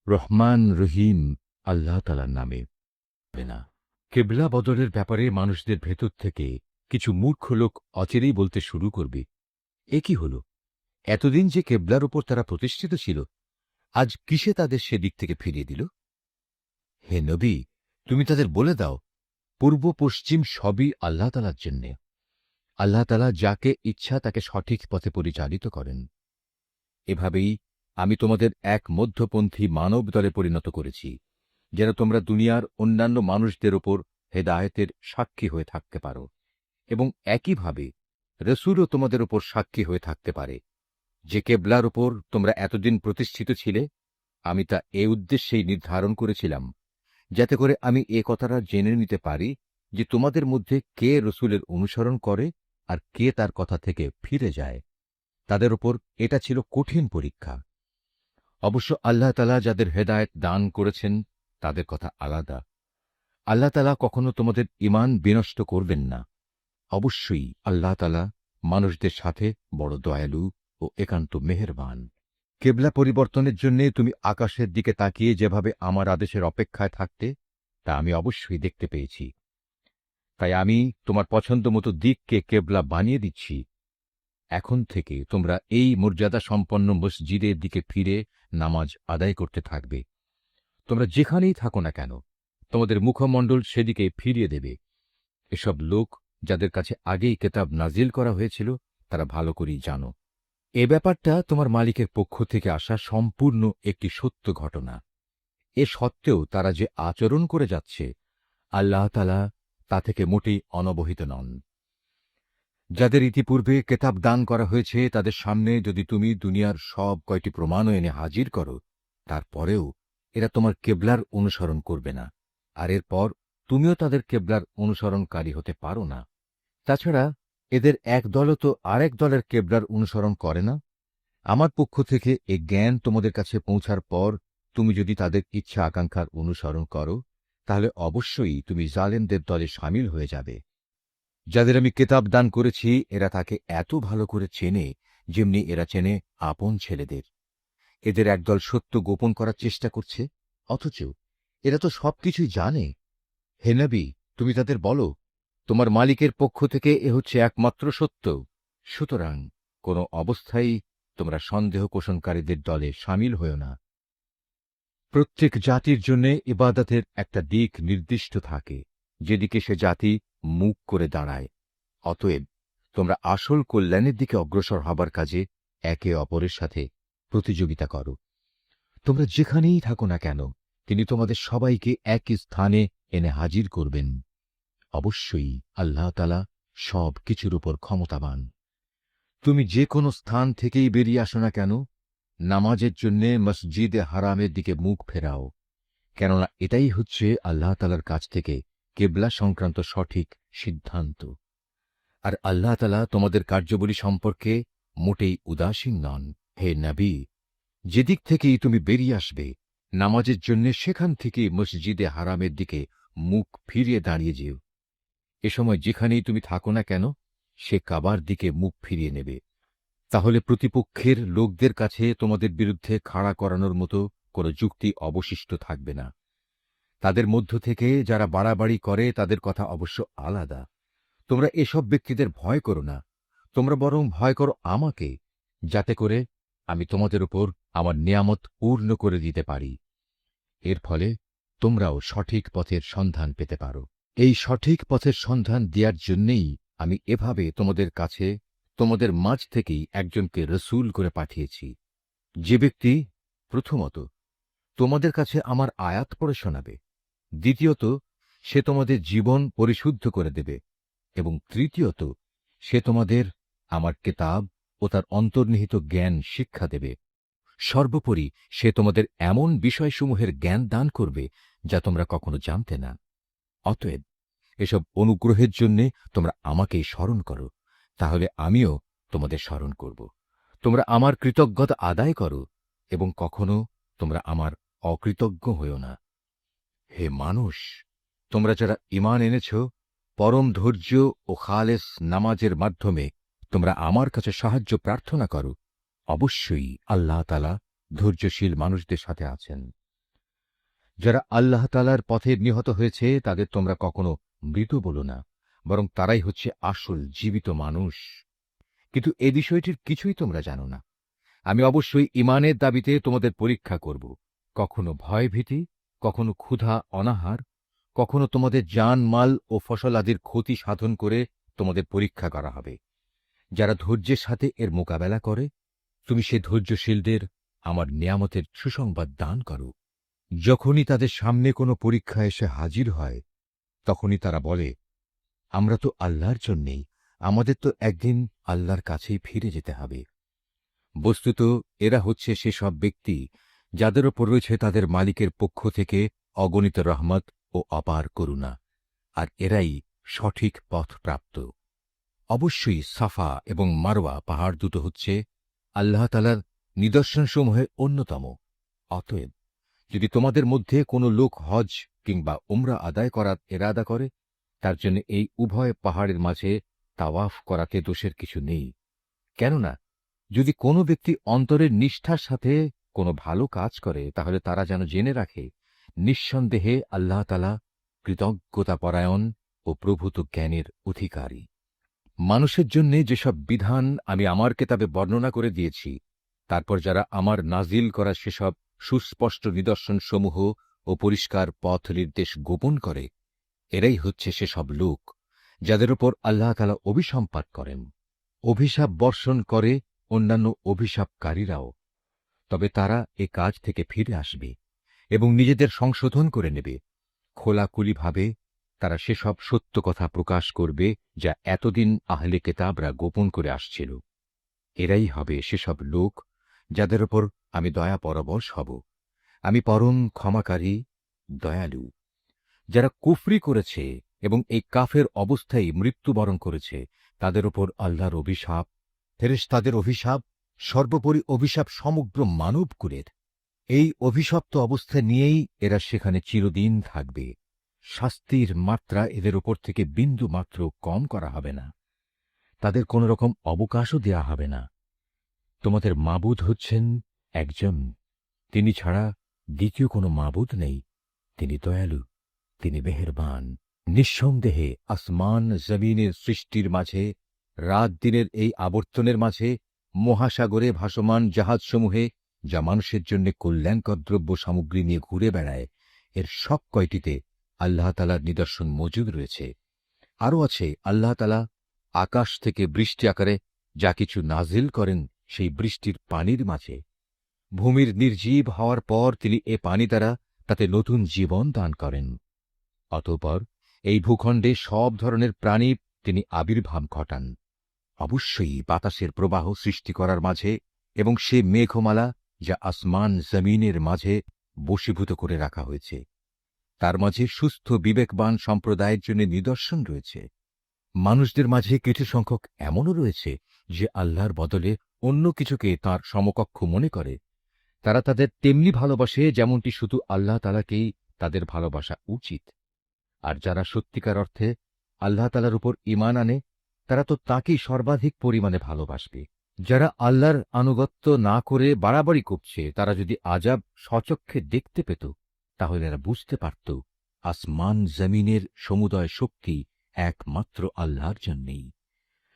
রহমান রহিম আল্লাহ তাআলার নামে। না, কেবলা বদলের ব্যাপারে মানুষদের ভেতর থেকে কিছু মূর্খ লোক অচিরেই বলতে শুরু করবে, এ কি হল? এতদিন যে কেবলার উপর তারা প্রতিষ্ঠিত ছিল, আজ কিসে তাদের সেদিক থেকে ফিরিয়ে দিল? হে নবী, তুমি তাদের বলে দাও, পূর্ব পশ্চিম সবই আল্লাহ তাআলার জন্যে। আল্লাহ তাআলা যাকে ইচ্ছা তাকে সঠিক পথে পরিচালিত করেন। এভাবেই আমি তোমাদের এক মধ্যপন্থী মানব দলে পরিণত করেছি, যেন তোমরা দুনিয়ার অন্যান্য মানুষদের ওপর হেদায়েতের সাক্ষী হয়ে থাকতে পারো, এবং একইভাবে রসুলও তোমাদের ওপর সাক্ষী হয়ে থাকতে পারে। যে কেবলার ওপর তোমরা এতদিন প্রতিষ্ঠিত ছিলে, আমি তা এ উদ্দেশ্যেই নির্ধারণ করেছিলাম, যাতে করে আমি এ কথাটা জেনে নিতে পারি যে তোমাদের মধ্যে কে রসুলের অনুসরণ করে আর কে তার কথা থেকে ফিরে যায়। তাদের ওপর এটা ছিল কঠিন পরীক্ষা। অবশ্য আল্লাহ তাআলা যাদের হেদায়েত দান করেছেন তাদের কথা আলাদা। আল্লাহ তাআলা কখনো তোমাদের ঈমান বিনষ্ট করবেন না। অবশ্যই আল্লাহ তাআলা মানুষদের সাথে বড় দয়ালু ও একান্ত মেহেরবান। কেবলা পরিবর্তনের জন্য তুমি আকাশের দিকে তাকিয়ে যেভাবে আমার আদেশের অপেক্ষায় থাকতে, তা আমি অবশ্যই দেখতে পেয়েছি। তাই আমি তোমার পছন্দমতো দিককে কেবলা বানিয়ে দিচ্ছি। এখন থেকে তোমরা এই মর্যাদা সম্পন্ন মসজিদের দিকে ফিরে নামাজ আদায় করতে থাকবে। তোমরা যেখানেই থাকো না কেন, তোমাদের মুখমণ্ডল সেদিকে ফিরিয়ে দেবে। এসব লোক যাদের কাছে আগেই কেতাব নাজিল করা হয়েছিল, তারা ভালো করেই জানো। এ ব্যাপারটা তোমার মালিকের পক্ষ থেকে আসা সম্পূর্ণ একটি সত্য ঘটনা। এ সত্ত্বেও তারা যে আচরণ করে যাচ্ছে, আল্লাহ তাআলা তা থেকে মোটেই অনবহিত নন। যাদের ইতিপূর্বে কেতাব দান করা হয়েছে তাদের সামনে যদি তুমি দুনিয়ার সব কয়টি প্রমাণও এনে হাজির করো, তারপরেও এরা তোমার কেবলার অনুসরণ করবে না, আর এরপর তুমিও তাদের কেবলার অনুসরণকারী হতে পারো না। তাছাড়া এদের এক দলও তো আরেক দলের কেবলার অনুসরণ করে না। আমার পক্ষ থেকে এ জ্ঞান তোমাদের কাছে পৌঁছার পর তুমি যদি তাদের ইচ্ছা আকাঙ্ক্ষার অনুসরণ করো, তাহলে অবশ্যই তুমি জালেমদের দলে সামিল হয়ে যাবে। যাদের আমি কেতাব দান করেছি এরা তাকে এত ভালো করে চেনে, যেমনি এরা চেনে আপন ছেলেদের। এদের একদল সত্য গোপন করার চেষ্টা করছে, অথচ এরা তো সবকিছুই জানে। হে নবী, তুমি তাদের বলো, তোমার মালিকের পক্ষ থেকে এ হচ্ছে একমাত্র সত্য। সুতরাং কোনো অবস্থায় তোমরা সন্দেহ পোষণকারীদের দলে সামিল হও না। প্রত্যেক জাতির জন্য ইবাদতের একটা দিক নির্দিষ্ট থাকে, যেদিকে সে জাতি মুখ করে দাঁড়ায়। অতএব তোমরা আসল কল্যাণের দিকে অগ্রসর হবার কাজে একে অপরের সাথে প্রতিযোগিতা করো। তোমরা যেখানেই থাকো না কেন, তিনি তোমাদের সবাইকে একই স্থানে এনে হাজির করবেন। অবশ্যই আল্লাহ তাআলা সব কিছুর উপর ক্ষমতাবান। তুমি যে কোনো স্থান থেকেই বেরিয়ে আসো না কেন, নামাজের জন্য মসজিদে হারামের দিকে মুখ ফেরাও, কেননা এটাই হচ্ছে আল্লাহ তাআলার কাছ থেকে কেবলা সংক্রান্ত সঠিক সিদ্ধান্ত। আর আল্লাহ তাআলা তোমাদের কার্যাবলী সম্পর্কে মোটেই উদাসীন নন। হে নবী, যেদিক থেকেই তুমি বেরিয়ে আসবে নামাজের জন্য, সেখান থেকে মসজিদে হারামের দিকে মুখ ফিরিয়ে দাঁড়িয়ে যেও। এ সময় যেখানেই তুমি থাকো না কেন, সে কাবার দিকে মুখ ফিরিয়ে নেবে। তাহলে প্রতিপক্ষের লোকদের কাছে তোমাদের বিরুদ্ধে খাড়া করানোর মতো কোনো যুক্তি অবশিষ্ট থাকবে না। তাদের মধ্য থেকে যারা বাড়াবাড়ি করে তাদের কথা অবশ্য আলাদা। তোমরা এসব ব্যক্তিদের ভয় করো না, তোমরা বরং ভয় করো আমাকে, যাতে করে আমি তোমাদের উপর আমার নিয়ামত পূর্ণ করে দিতে পারি। এর ফলে তোমরাও সঠিক পথের সন্ধান পেতে পারো। এই সঠিক পথের সন্ধান দেওয়ার জন্যেই আমি এভাবে তোমাদের কাছে, তোমাদের মাঝ থেকেই একজনকে রসুল করে পাঠিয়েছি, যে ব্যক্তি প্রথমত তোমাদের কাছে আমার আয়াত পড়ে শোনাবে, দ্বিতীয়ত সে তোমাদের জীবন পরিশুদ্ধ করে দেবে, এবং তৃতীয়ত সে তোমাদের আমার কেতাব ও তার অন্তর্নিহিত জ্ঞান শিক্ষা দেবে। সর্বোপরি সে তোমাদের এমন বিষয়সমূহের জ্ঞান দান করবে যা তোমরা কখনো জানতে না। অতএব এসব অনুগ্রহের জন্যে তোমরা আমাকেই স্মরণ করো, তাহলে আমিও তোমাদের স্মরণ করব। তোমরা আমার কৃতজ্ঞতা আদায় করো এবং কখনো তোমরা আমার অকৃতজ্ঞ হইও না। হে মানুষ, তোমরা যারা ঈমান এনেছ, পরম ধৈর্য ও খালেস নামাজের মাধ্যমে তোমরা আমার কাছে সাহায্য প্রার্থনা করো। অবশ্যই আল্লাহ তাআলা ধৈর্যশীল মানুষদের সাথে আছেন। যারা আল্লাহ তাআলার পথে নিহত হয়েছে তাদের তোমরা কখনো মৃত বলো না, বরং তারাই হচ্ছে আসল জীবিত মানুষ। কিন্তু এ বিষয়টির কিছুই তোমরা জানো না। আমি অবশ্যই ঈমানের দাবিতে তোমাদের পরীক্ষা করব। কখনো ভয়ভীতি, কখনো ক্ষুধা অনাহার, কখনো তোমাদের জান মাল ও ফসল আদির ক্ষতি সাধন করে তোমাদের পরীক্ষা করা হবে। যারা ধৈর্যের সাথে এর মোকাবেলা করে, তুমি সে ধৈর্যশীলদের আমার নিয়ামতের সুসংবাদ দান করো। যখনই তাদের সামনে কোনো পরীক্ষা এসে হাজির হয়, তখনই তারা বলে, আমরা তো আল্লাহর জন্যেই, আমাদের তো একদিন আল্লাহর কাছেই ফিরে যেতে হবে। বস্তুত এরা হচ্ছে সেসব ব্যক্তি যাদের ওপর রয়েছে তাদের মালিকের পক্ষ থেকে অগণিত রহমত ও অপার করুণা, আর এরাই সঠিক পথ প্রাপ্ত। অবশ্যই সাফা এবং মারওয়া পাহাড় দুটো হচ্ছে আল্লাহ তাআলার নিদর্শনসমূহের অন্যতম। অতএব যদি তোমাদের মধ্যে কোনো লোক হজ কিংবা উমরা আদায় করার এরাদা করে, তার জন্য এই উভয় পাহাড়ের মাঝে তাওয়াফ করাতে দোষের কিছু নেই। কেননা যদি কোনো ব্যক্তি অন্তরের নিষ্ঠার সাথে কোনো ভালো কাজ করে, তাহলে তারা যেন জেনে রাখে, নিঃসন্দেহে আল্লাহ তাআলা কৃতজ্ঞতাপরায়ণ ও প্রভূত জ্ঞানের অধিকারী। মানুষের জন্য যেসব বিধান আমি আমার কেতাবে বর্ণনা করে দিয়েছি, তারপর যারা আমার নাজিল করা সেসব সুস্পষ্ট নিদর্শনসমূহ ও পরিষ্কার পথ নির্দেশ গোপন করে, এরাই হচ্ছে সেসব লোক যাদের উপর আল্লাহ তাআলা অভিসম্পাত করেন। অভিশাপ বর্ষণ করে অন্যান্য অভিশাপকারীরাও, তবে তারা এ কাজ থেকে ফিরে আসবে এবং নিজেদের সংশোধন করে নেবে। খোলাখুলিভাবে তারা সেসব সত্য কথা প্রকাশ করবে যা এতদিন আহলে কেতাবরা গোপন করে আসছিল। এরাই হবে সেসব লোক যাদের ওপর আমি দয়া পরবশ হব। আমি পরম ক্ষমাকারী, দয়ালু। যারা কুফরি করেছে এবং এই কাফের অবস্থায় মৃত্যুবরণ করেছে, তাদের ওপর আল্লাহর অভিশাপ, ফেরেশতাদের অভিশাপ, সর্বোপরি অভিশাপ সমগ্র মানবকুলের। এই অভিশপ্ত অবস্থা নিয়েই এরা সেখানে চিরদিন থাকবে। শাস্তির মাত্রা এদের ওপর থেকে বিন্দু মাত্র কম করা হবে না। তাদের কোন রকম অবকাশও দেয়া হবে না। তোমাদের মাবুদ হচ্ছেন একজন, তিনি ছাড়া দ্বিতীয় কোনো মাবুদ নেই। তিনি দয়ালু, তিনি মেহেরবান। নিঃসন্দেহে আসমান জমিনের সৃষ্টির মাঝে, রাত দিনের এই আবর্তনের মাঝে, মহাসাগরে ভাসমান জাহাজসমূহে যা মানুষের জন্য কল্যাণকর দ্রব্য সামগ্রী নিয়ে ঘুরে বেড়ায়, এর সব কয়টিতে আল্লাহ তাআলার নিদর্শন মজুদ রয়েছে। আরও আছে আল্লাহ তাআলা আকাশ থেকে বৃষ্টি আকারে যা কিছু নাজিল করেন সেই বৃষ্টির পানির মাঝে। ভূমির নির্জীব হওয়ার পর তিনি এ পানি দ্বারা তাতে নতুন জীবন দান করেন। অতঃপর এই ভূখণ্ডে সব ধরনের প্রাণী তিনি আবির্ভাব ঘটান। অবশ্যই বাতাসের প্রবাহ সৃষ্টি করার মাঝে এবং সে মেঘমালা যা আসমান জমিনের মাঝে বশীভূত করে রাখা হয়েছে, তার মাঝে সুস্থ বিবেকবান সম্প্রদায়ের জন্য নিদর্শন রয়েছে। মানুষদের মাঝে কিছু সংখ্যক এমনও রয়েছে যে আল্লাহর বদলে অন্য কিছুকে তার সমকক্ষ মনে করে। তারা তাদের তেমনি ভালোবাসে যেমনটি শুধু আল্লাহ তাআলাকেই তাদের ভালোবাসা উচিত। আর যারা সত্যিকার অর্থে আল্লাহ তাআলার উপর ঈমান আনে, তারা তো তাকেই সর্বাধিক পরিমাণে ভালোবাসবে। যারা আল্লাহর আনুগত্য না করে বাড়াবাড়ি করছে, তারা যদি আযাব স্বচক্ষে দেখতে পেত, তাহলে এরা বুঝতে পারত আসমান জমিনের সমুদয় শক্তি একমাত্র আল্লাহর জন্যেই।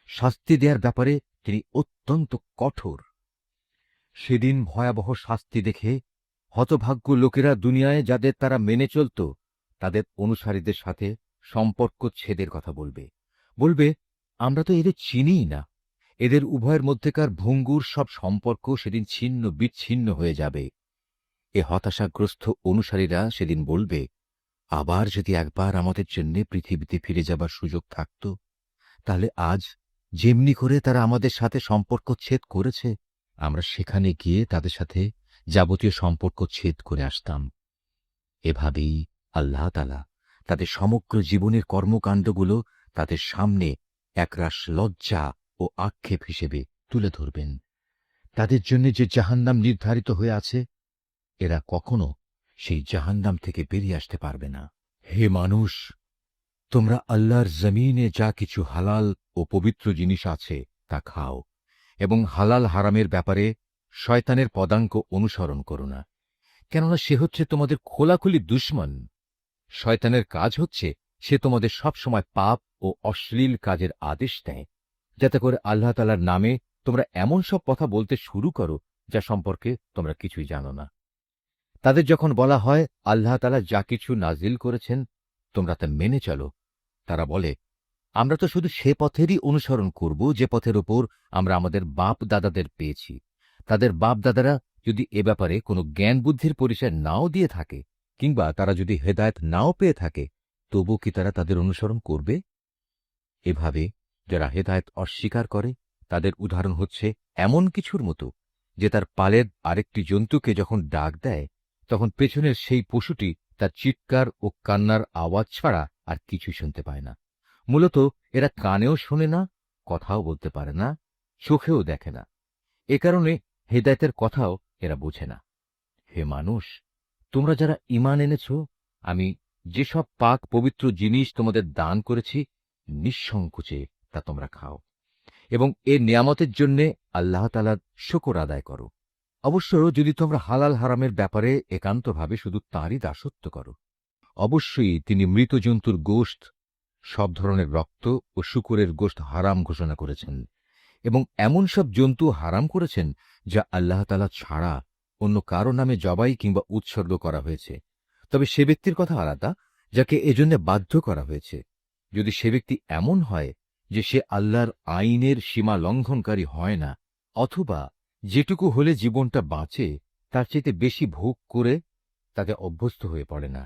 শাস্তি দেওয়ার ব্যাপারে তিনি অত্যন্ত কঠোর। সেদিন ভয়াবহ শাস্তি দেখে হতভাগ্য লোকেরা দুনিয়ায় যাদের তারা মেনে চলত, তাদের অনুসারীদের সাথে সম্পর্ক ছেদের কথা বলবে। বলবে, আমরা তো এদের চিনিই না। এদের উভয়ের মধ্যেকার ভঙ্গুর সব সম্পর্ক সেদিন ছিন্ন বিচ্ছিন্ন হয়ে যাবে। এ হতাশাগ্রস্ত অনুসারীরা সেদিন বলবে, আবার যদি একবার আমাদের জন্য পৃথিবীতে ফিরে যাবার সুযোগ থাকত, তাহলে আজ যেমনি করে তারা আমাদের সাথে সম্পর্ক ছেদ করেছে, আমরা সেখানে গিয়ে তাদের সাথে যাবতীয় সম্পর্ক ছেদ করে আসতাম। এভাবেই আল্লাহ তাআলা তাদের সমগ্র জীবনের কর্মকাণ্ডগুলো তাদের সামনে একরাশ লজ্জা ও আক্ষেপ হিসেবে তুলে ধরবেন। তাদের জন্য যে জাহান্নাম নির্ধারিত হয়ে আছে, এরা কখনো সেই জাহান্নাম থেকে বেরিয়ে আসতে পারবে না। হে মানুষ, তোমরা আল্লাহর জমিনে যা কিছু হালাল ও পবিত্র জিনিস আছে তা খাও, এবং হালাল হারামের ব্যাপারে শয়তানের পদাঙ্ক অনুসরণ করো না। কেননা সে হচ্ছে তোমাদের খোলাখুলি দুশমন। শয়তানের কাজ হচ্ছে সে তোমাদের সবসময় পাপ ও অশ্লীল কাজের আদেশ দেয়, যাতে করে আল্লাহ তাআলার নামে তোমরা এমন সব কথা বলতে শুরু করো যা সম্পর্কে তোমরা কিছুই জানো না। তাদের যখন বলা হয় আল্লাহ তাআলা যা কিছু নাজিল করেছেন তোমরা তা মেনে চলো, তারা বলে, আমরা তো শুধু সে পথেরই অনুসরণ করব যে পথের ওপর আমরা আমাদের বাপ দাদাদের পেয়েছি। তাদের বাপ দাদারা যদি এ ব্যাপারে কোনো জ্ঞান বুদ্ধির পরিচয় নাও দিয়ে থাকে, কিংবা তারা যদি হেদায়েত নাও পেয়ে থাকে, তবু কি তারা তাদের অনুসরণ করবে? এভাবে যারা হেদায়েত অস্বীকার করে তাদের উদাহরণ হচ্ছে এমন কিছুর মতো যে তার পালের আরেকটি জন্তুকে যখন ডাক দেয় তখন পেছনের সেই পশুটি তার চিৎকার ও কান্নার আওয়াজ ছাড়া আর কিছুই শুনতে পায় না। মূলত এরা কানেও শোনে না, কথাও বলতে পারে না, চোখেও দেখে না। এ কারণে হেদায়েতের কথাও এরা বোঝে না। হে মানুষ, তোমরা যারা ঈমান এনেছ, আমি যেসব পাক পবিত্র জিনিস তোমাদের দান করেছি নিঃসংকোচে তা তোমরা খাও এবং এ নিয়ামতের জন্যে আল্লাহ তাআলার শুকর আদায় করো। অবশ্য যদি তোমরা হালাল হারামের ব্যাপারে একান্তভাবে শুধু তাঁরই দাসত্ব করো। অবশ্যই তিনি মৃত জন্তুর গোশত, সব ধরনের রক্ত ও শূকরের গোশত হারাম ঘোষণা করেছেন এবং এমন সব জন্তু হারাম করেছেন যা আল্লাহ তাআলা ছাড়া অন্য কারো নামে জবাই কিংবা উৎসর্গ করা হয়েছে। তবে সে ব্যক্তির কথা আলাদা যাকে এজন্য বাধ্য করা হয়েছে। যদি সে ব্যক্তি এমন হয় যে সে আল্লাহর আইনের সীমা লঙ্ঘনকারী হয় না, অথবা যেটুকু হলে জীবনটা বাঁচে তার চাইতে বেশি ভোগ করে তাতে অভ্যস্ত হয়ে পড়ে না,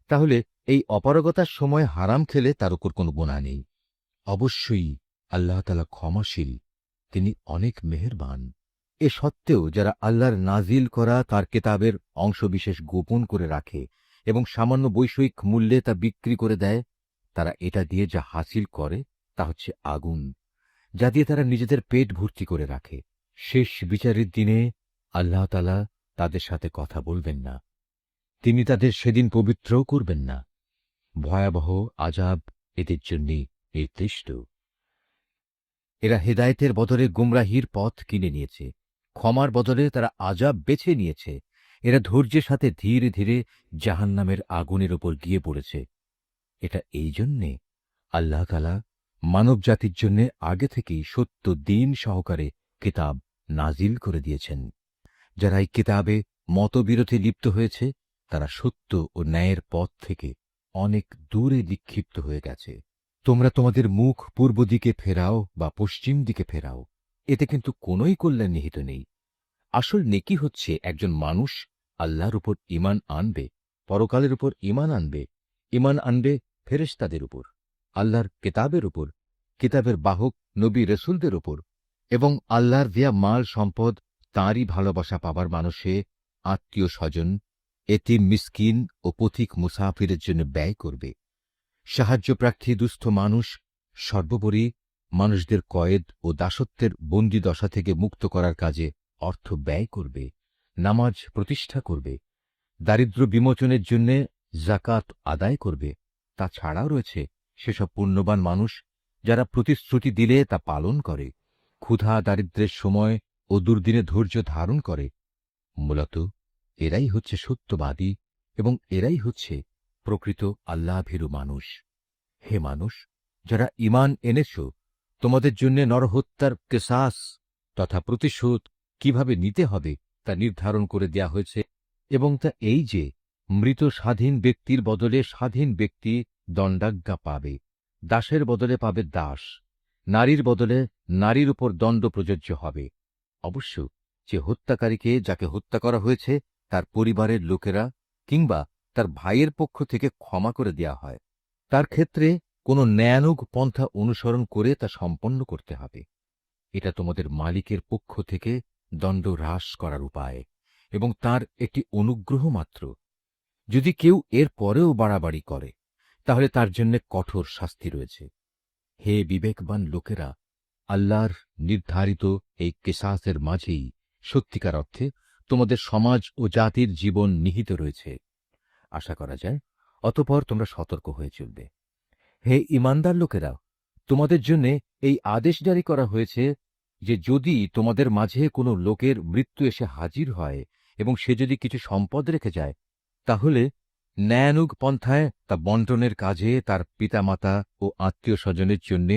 তাহলে এই অপারগতার সময় হারাম খেলে তার উপর কোনো গুনাহ নেই। অবশ্যই আল্লাহ তাআলা ক্ষমাশীল, তিনি অনেক মেহেরবান। এ সত্ত্বেও যারা আল্লাহর নাজিল করা তার কেতাবের অংশবিশেষ গোপন করে রাখে এবং সামান্য বৈষয়িক মূল্যে তা বিক্রি করে দেয়, তারা এটা দিয়ে যা হাসিল করে তা হচ্ছে আগুন, যা দিয়ে তারা নিজেদের পেট ভর্তি করে রাখে। শেষ বিচারের দিনে আল্লাহ তাআলা তাদের সাথে কথা বলবেন না, তিনি তাদের সেদিন পবিত্রও করবেন না। ভয়াবহ আযাব এদের জন্য নির্দিষ্ট। এরা হেদায়েতের বদলে গুমরাহির পথ কিনে নিয়েছে, ক্ষমার বদলে তারা আযাব বেছে নিয়েছে। এরা ধৈর্যের সাথে ধীরে ধীরে জাহান্নামের আগুনের ওপর গিয়ে পড়েছে। এটা এই জন্যে আল্লাহ তাআলা মানব জাতির জন্য আগে থেকেই সত্য দ্বীন সহকারে কিতাব নাজিল করে দিয়েছেন। যারা এই কিতাবে মতবিরোধে লিপ্ত হয়েছে তারা সত্য ও ন্যায়ের পথ থেকে অনেক দূরে নিক্ষিপ্ত হয়ে গেছে। তোমরা তোমাদের মুখ পূর্ব দিকে ফেরাও বা পশ্চিম দিকে ফেরাও, এতে কিন্তু কোনোই কল্যাণ নিহিত নেই। আসল নেকি হচ্ছে একজন মানুষ আল্লাহর উপর ঈমান আনবে, পরকালের উপর ঈমান আনবে ফেরেশতাদের উপর, আল্লাহর কিতাবের উপর, কিতাবের বাহক নবী রসুলদের উপর, এবং আল্লাহর দেয়া মাল সম্পদ তাঁরই ভালোবাসা পাবার মানুষে আত্মীয় স্বজন, এতিম মিসকিন ও পথিক মুসাফিরের জন্য ব্যয় করবে। সাহায্যপ্রার্থী দুস্থ মানুষ, সর্বোপরি মানুষদের কয়েদ ও দাসত্বের বন্দী দশা থেকে মুক্ত করার কাজে অর্থ ব্যয় করবে, নামাজ প্রতিষ্ঠা করবে, দারিদ্র্য বিমোচনের জন্য যাকাত আদায় করবে। তাছাড়াও রয়েছে সেসব পুণ্যবান মানুষ যারা প্রতিশ্রুতি দিলে তা পালন করে, ক্ষুধা দারিদ্র্যের সময় ও দুর্দিনে ধৈর্য ধারণ করে। মূলত এরাই হচ্ছে সত্যবাদী এবং এরাই হচ্ছে প্রকৃত আল্লাহভীরু মানুষ। হে মানুষ, যারা ঈমান এনেছ, তোমাদের জন্য নরহত্যার কিসাস তথা প্রতিশোধ কিভাবে নিতে হবে তা নির্ধারণ করে দেয়া হয়েছে, এবং তা এই যে মৃত স্বাধীন ব্যক্তির বদলে স্বাধীন ব্যক্তি দণ্ডাজ্ঞা পাবে, দাসের বদলে পাবে দাস, নারীর বদলে নারীর উপর দণ্ড প্রযোজ্য হবে। অবশ্য যে হত্যাকারীকে যাকে হত্যা করা হয়েছে তার পরিবারের লোকেরা কিংবা তার ভাইয়ের পক্ষ থেকে ক্ষমা করে দেয়া হয়, তার ক্ষেত্রে কোনো ন্যায়ানুগ পন্থা অনুসরণ করে তা সম্পন্ন করতে হবে। এটা তোমাদের মালিকের পক্ষ থেকে দণ্ড হ্রাস করার উপায় এবং তার একটি অনুগ্রহ মাত্র। যদি কেউ এর পরেও বাড়াবাড়ি করে তাহলে তার জন্য কঠোর শাস্তি রয়েছে। হে বিবেকবান লোকেরা, আল্লাহর নির্ধারিত এই কিসাসের মাঝেই সত্যিকার অর্থে তোমাদের সমাজ ও জাতির জীবন নিহিত রয়েছে। আশা করা যায় অতঃপর তোমরা সতর্ক হয়ে চলবে। হে ঈমানদার লোকেরা, তোমাদের জন্য এই আদেশ জারি করা হয়েছে যে যদি তোমাদের মাঝে কোনো লোকের মৃত্যু এসে হাজির হয় এবং সে যদি কিছু সম্পদ রেখে যায়, তাহলে ন্যায়ানুগ পন্থায় তা বন্টনের কাজে তার পিতামাতা ও আত্মীয় স্বজনের জন্য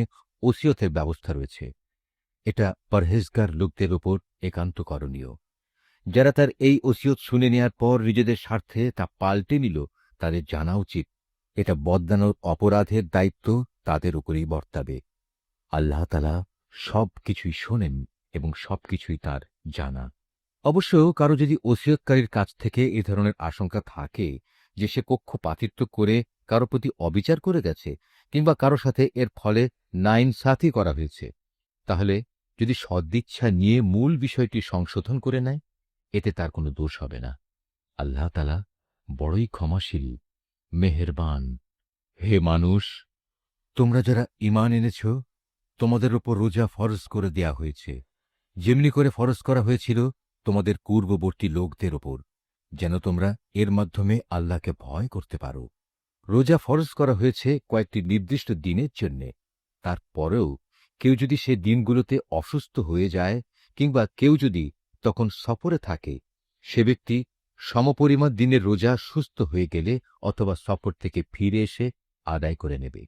ওসিয়তের ব্যবস্থা রয়েছে। এটা পরহেজগার লোকদের ওপর একান্ত করণীয়। যারা তার এই ওসিয়ত শুনে নেয়ার পর নিজেদের স্বার্থে তা পাল্টে নিল, তাদের জানা উচিত এটা বদলানোর অপরাধের দায়িত্ব তাদের উপরেই বর্তাবে। আল্লাহ তাআলা সবকিছুই শোনেন এবং সবকিছুই তার জানা। অবশ্য কারো যদি ওসিয়তকারীর কাছ থেকে এ ধরনের আশঙ্কা থাকে যে সে পক্ষপাতিত্ব করে কারো প্রতি অবিচার করে গেছে কিংবা কারো সাথে এর ফলে নাইনসাফি করা হয়েছে, তাহলে যদি সদিচ্ছা নিয়ে মূল বিষয়টি সংশোধন করে নেয়, এতে তার কোনো দোষ হবে না। আল্লাহ তাআলা বড়ই ক্ষমাশীল, মেহেরবান। হে মানুষ, তোমরা যারা ঈমান এনেছ, তোমাদের উপর রোজা ফরজ করে দেয়া হয়েছে, যেমনি করে ফরজ করা হয়েছিল তোমাদের পূর্ববর্তী লোকদের ওপর, যেন তোমরা এর মাধ্যমে আল্লাহকে ভয় করতে পারো। রোজা ফরজ করা হয়েছে কয়েকটি নির্দিষ্ট দিনের জন্যে। তারপরেও কেউ যদি সে দিনগুলোতে অসুস্থ হয়ে যায় কিংবা কেউ যদি তখন সফরে থাকে, সে ব্যক্তি সমপরিমাণ দিনের রোজা সুস্থ হয়ে গেলে অথবা সফর থেকে ফিরে এসে আদায় করে নেবে।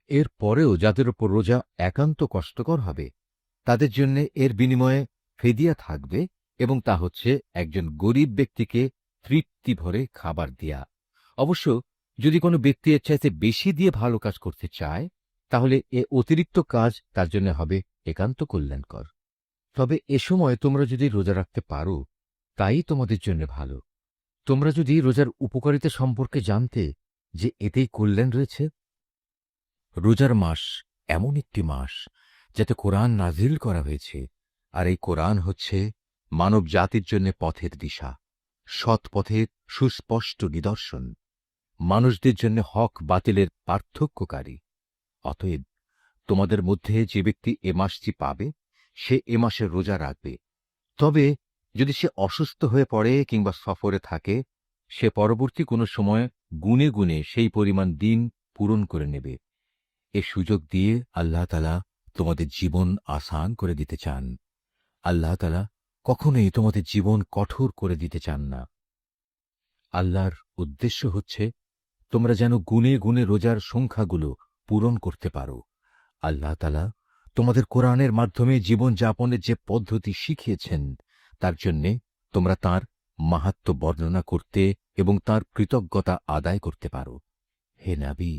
এর পরেও যাদের ওপর রোজা একান্ত কষ্টকর হবে, তাদের জন্য এর বিনিময়ে ফিদিয়া থাকবে, এবং তা হচ্ছে একজন গরিব ব্যক্তিকে তৃপ্তি ভরে খাবার দেয়া। অবশ্য যদি কোনো ব্যক্তি এর চাইতে বেশি দিয়ে ভালো কাজ করতে চায়, তাহলে এ অতিরিক্ত কাজ তার জন্য হবে একান্ত কল্যাণকর। তবে এ সময় তোমরা যদি রোজা রাখতে পারো, তাই তোমাদের জন্য ভালো। তোমরা যদি রোজার উপকারিতা সম্পর্কে জানতে যে এতেই কল্যাণ রয়েছে। রোজার মাস এমন একটি মাস যাতে কোরআন নাজিল করা হয়েছে, আর এই কোরআন হচ্ছে মানব জাতির জন্য পথের দিশা, সৎ পথের সুস্পষ্ট নিদর্শন, মানুষদের জন্য হক বাতিলের পার্থক্যকারী। অতএব তোমাদের মধ্যে যে ব্যক্তি এ মাসটি পাবে, সে এ মাসে রোজা রাখবে। তবে যদি সে অসুস্থ হয়ে পড়ে কিংবা সফরে থাকে, সে পরবর্তী কোনো সময় গুনে গুনে সেই পরিমাণ দিন পূরণ করে নেবে। এ সুযোগ দিয়ে আল্লাহ তাআলা তোমাদের জীবন আসান করে দিতে চান। আল্লাহ তাআলা কখনোই তোমাদের জীবন কঠোর করে দিতে চান না। আল্লাহর উদ্দেশ্য হচ্ছে তোমরা যেন গুনে গুনে রোজার সংখ্যাগুলো পূরণ করতে পারো। আল্লাহ তাআলা তোমাদের কোরআনের মাধ্যমে জীবন যাপনের যে পদ্ধতি শিখিয়েছেন, তার জন্যে তোমরা তাঁর মাহাত্ম্য বর্ণনা করতে এবং তাঁর কৃতজ্ঞতা আদায় করতে পারো। হে নবী,